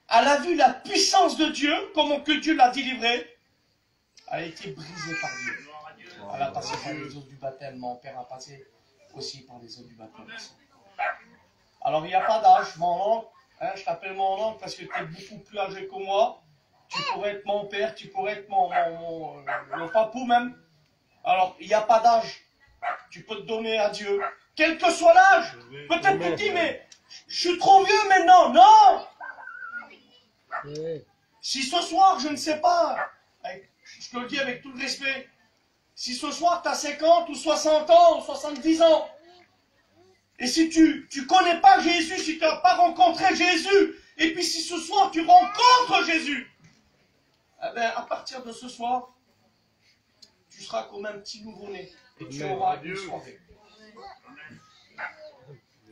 [SPEAKER 1] elle a vu la puissance de Dieu, comment que Dieu l'a délivré. Elle a été brisée par Dieu. Elle a passé par les eaux du baptême. Mon père a passé aussi par les eaux du baptême. Alors il n'y a pas d'âge, mon oncle. Hein, je t'appelle mon oncle parce que tu es beaucoup plus âgé que moi. Tu pourrais être mon père, tu pourrais être mon papou même. Alors il n'y a pas d'âge. Tu peux te donner à Dieu. Quel que soit l'âge. Peut-être tu te dis, mais je suis trop vieux maintenant. Non. Si ce soir, je ne sais pas, je te le dis avec tout le respect, si ce soir tu as 50 ou 60 ans ou 70 ans, et si tu ne connais pas Jésus, si tu n'as pas rencontré Jésus, et puis si ce soir tu rencontres Jésus, eh bien à partir de ce soir, tu seras comme un petit nouveau-né, et tu auras une soirée.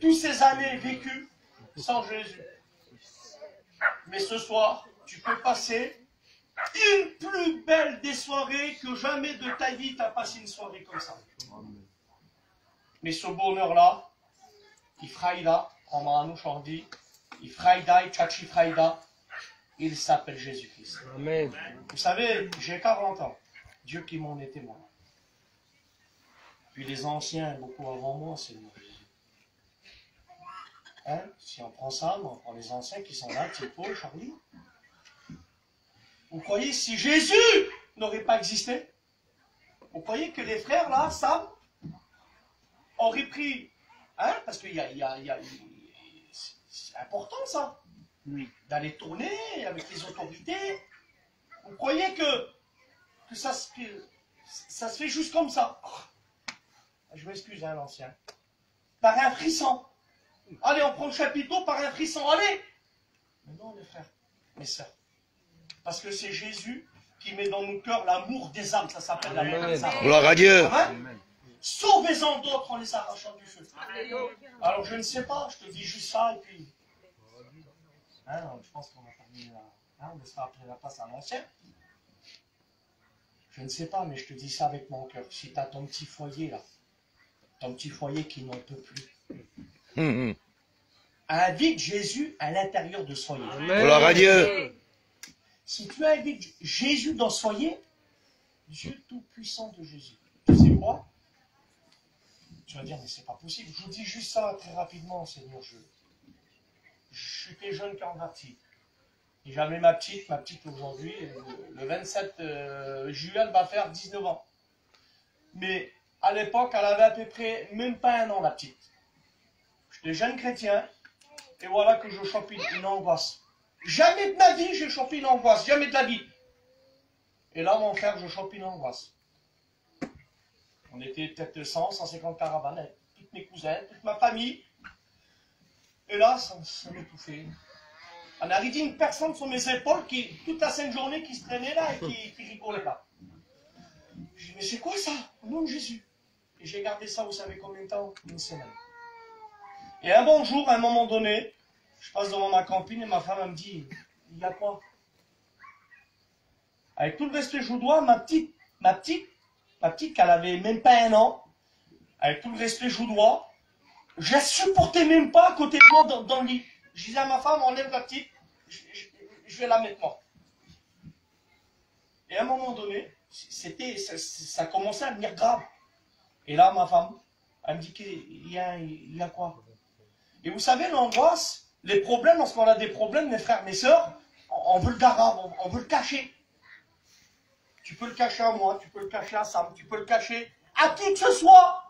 [SPEAKER 1] Toutes ces années vécues sans Jésus. Mais ce soir, tu peux passer une plus belle des soirées que jamais de ta vie tu as passé une soirée comme ça. Mais ce bonheur-là, il fraïda, en manouche on dit, il fraïda, il tchachi fraïda, il s'appelle Jésus-Christ.
[SPEAKER 9] Amen.
[SPEAKER 1] Vous savez, j'ai 40 ans, Dieu qui m'en est témoin. Puis les anciens, beaucoup avant moi, c'est le Jésus. Hein? Si on prend ça, on prend les anciens qui sont là, Thibaut, Charlie. Vous croyez si Jésus n'aurait pas existé, vous croyez que les frères là, Sam, auraient pris, hein, parce que c'est important ça, d'aller tourner avec les autorités. Vous croyez que ça se fait juste comme ça? Je m'excuse, hein, l'ancien. Par un frisson. Allez, on prend le chapiteau par un frisson, allez! Mais non, les frères, mes sœurs. Parce que c'est Jésus qui met dans nos cœurs l'amour des âmes, ça s'appelle l'amour des âmes.
[SPEAKER 5] Gloire à Dieu.
[SPEAKER 1] Amen. Sauvez-en d'autres en les arrachant du feu. Alors je ne sais pas, je te dis juste ça et puis... Hein, je pense qu'on va terminer là. Hein, on laissera après la place à l'ancien. Je ne sais pas, mais je te dis ça avec mon cœur. Si tu as ton petit foyer là, ton petit foyer qui n'en peut plus, invite Jésus à l'intérieur de ce foyer.
[SPEAKER 5] Gloire à Dieu.
[SPEAKER 1] Si tu invites Jésus dans ce foyer, Dieu tout-puissant de Jésus, tu sais quoi? Tu vas dire, mais c'est pas possible. Je vous dis juste ça très rapidement, Seigneur. Je suis jeune converti. Et j'avais ma petite aujourd'hui, le 27 juillet, elle va faire 19 ans. Mais à l'époque, elle avait à peu près même pas un an, la petite. J'étais jeune chrétien, et voilà que je chope une angoisse. Jamais de ma vie, j'ai chopé une angoisse, jamais de la vie. Et là, mon frère, je chope une angoisse. On était peut-être 150 caravanes, avec toutes mes cousins, toute ma famille. Et là, ça m'étouffait. On a arrêté une personne sur mes épaules, toute la sainte journée, qui se traînait là et qui rigolait là. Je dis, mais c'est quoi ça? Au nom de Jésus. Et j'ai gardé ça, vous savez combien de temps? Une semaine. Et un bon jour, à un moment donné, je passe devant ma campine et ma femme elle me dit, il y a quoi? Avec tout le respect que je vous dois, ma petite, qu'elle avait même pas un an, avec tout le respect que je vous dois, je la supportais même pas à côté de moi dans le lit. Je disais à ma femme, enlève la petite, je vais la mettre moi. Et à un moment donné, ça commençait à devenir grave. Et là, ma femme, elle me dit qu'il y a quoi? Et vous savez, l'angoisse, les problèmes, lorsqu'on a des problèmes, mes frères, mes sœurs, on veut le garder, on veut le cacher. Tu peux le cacher à moi, tu peux le cacher à Sam, tu peux le cacher à qui que ce soit.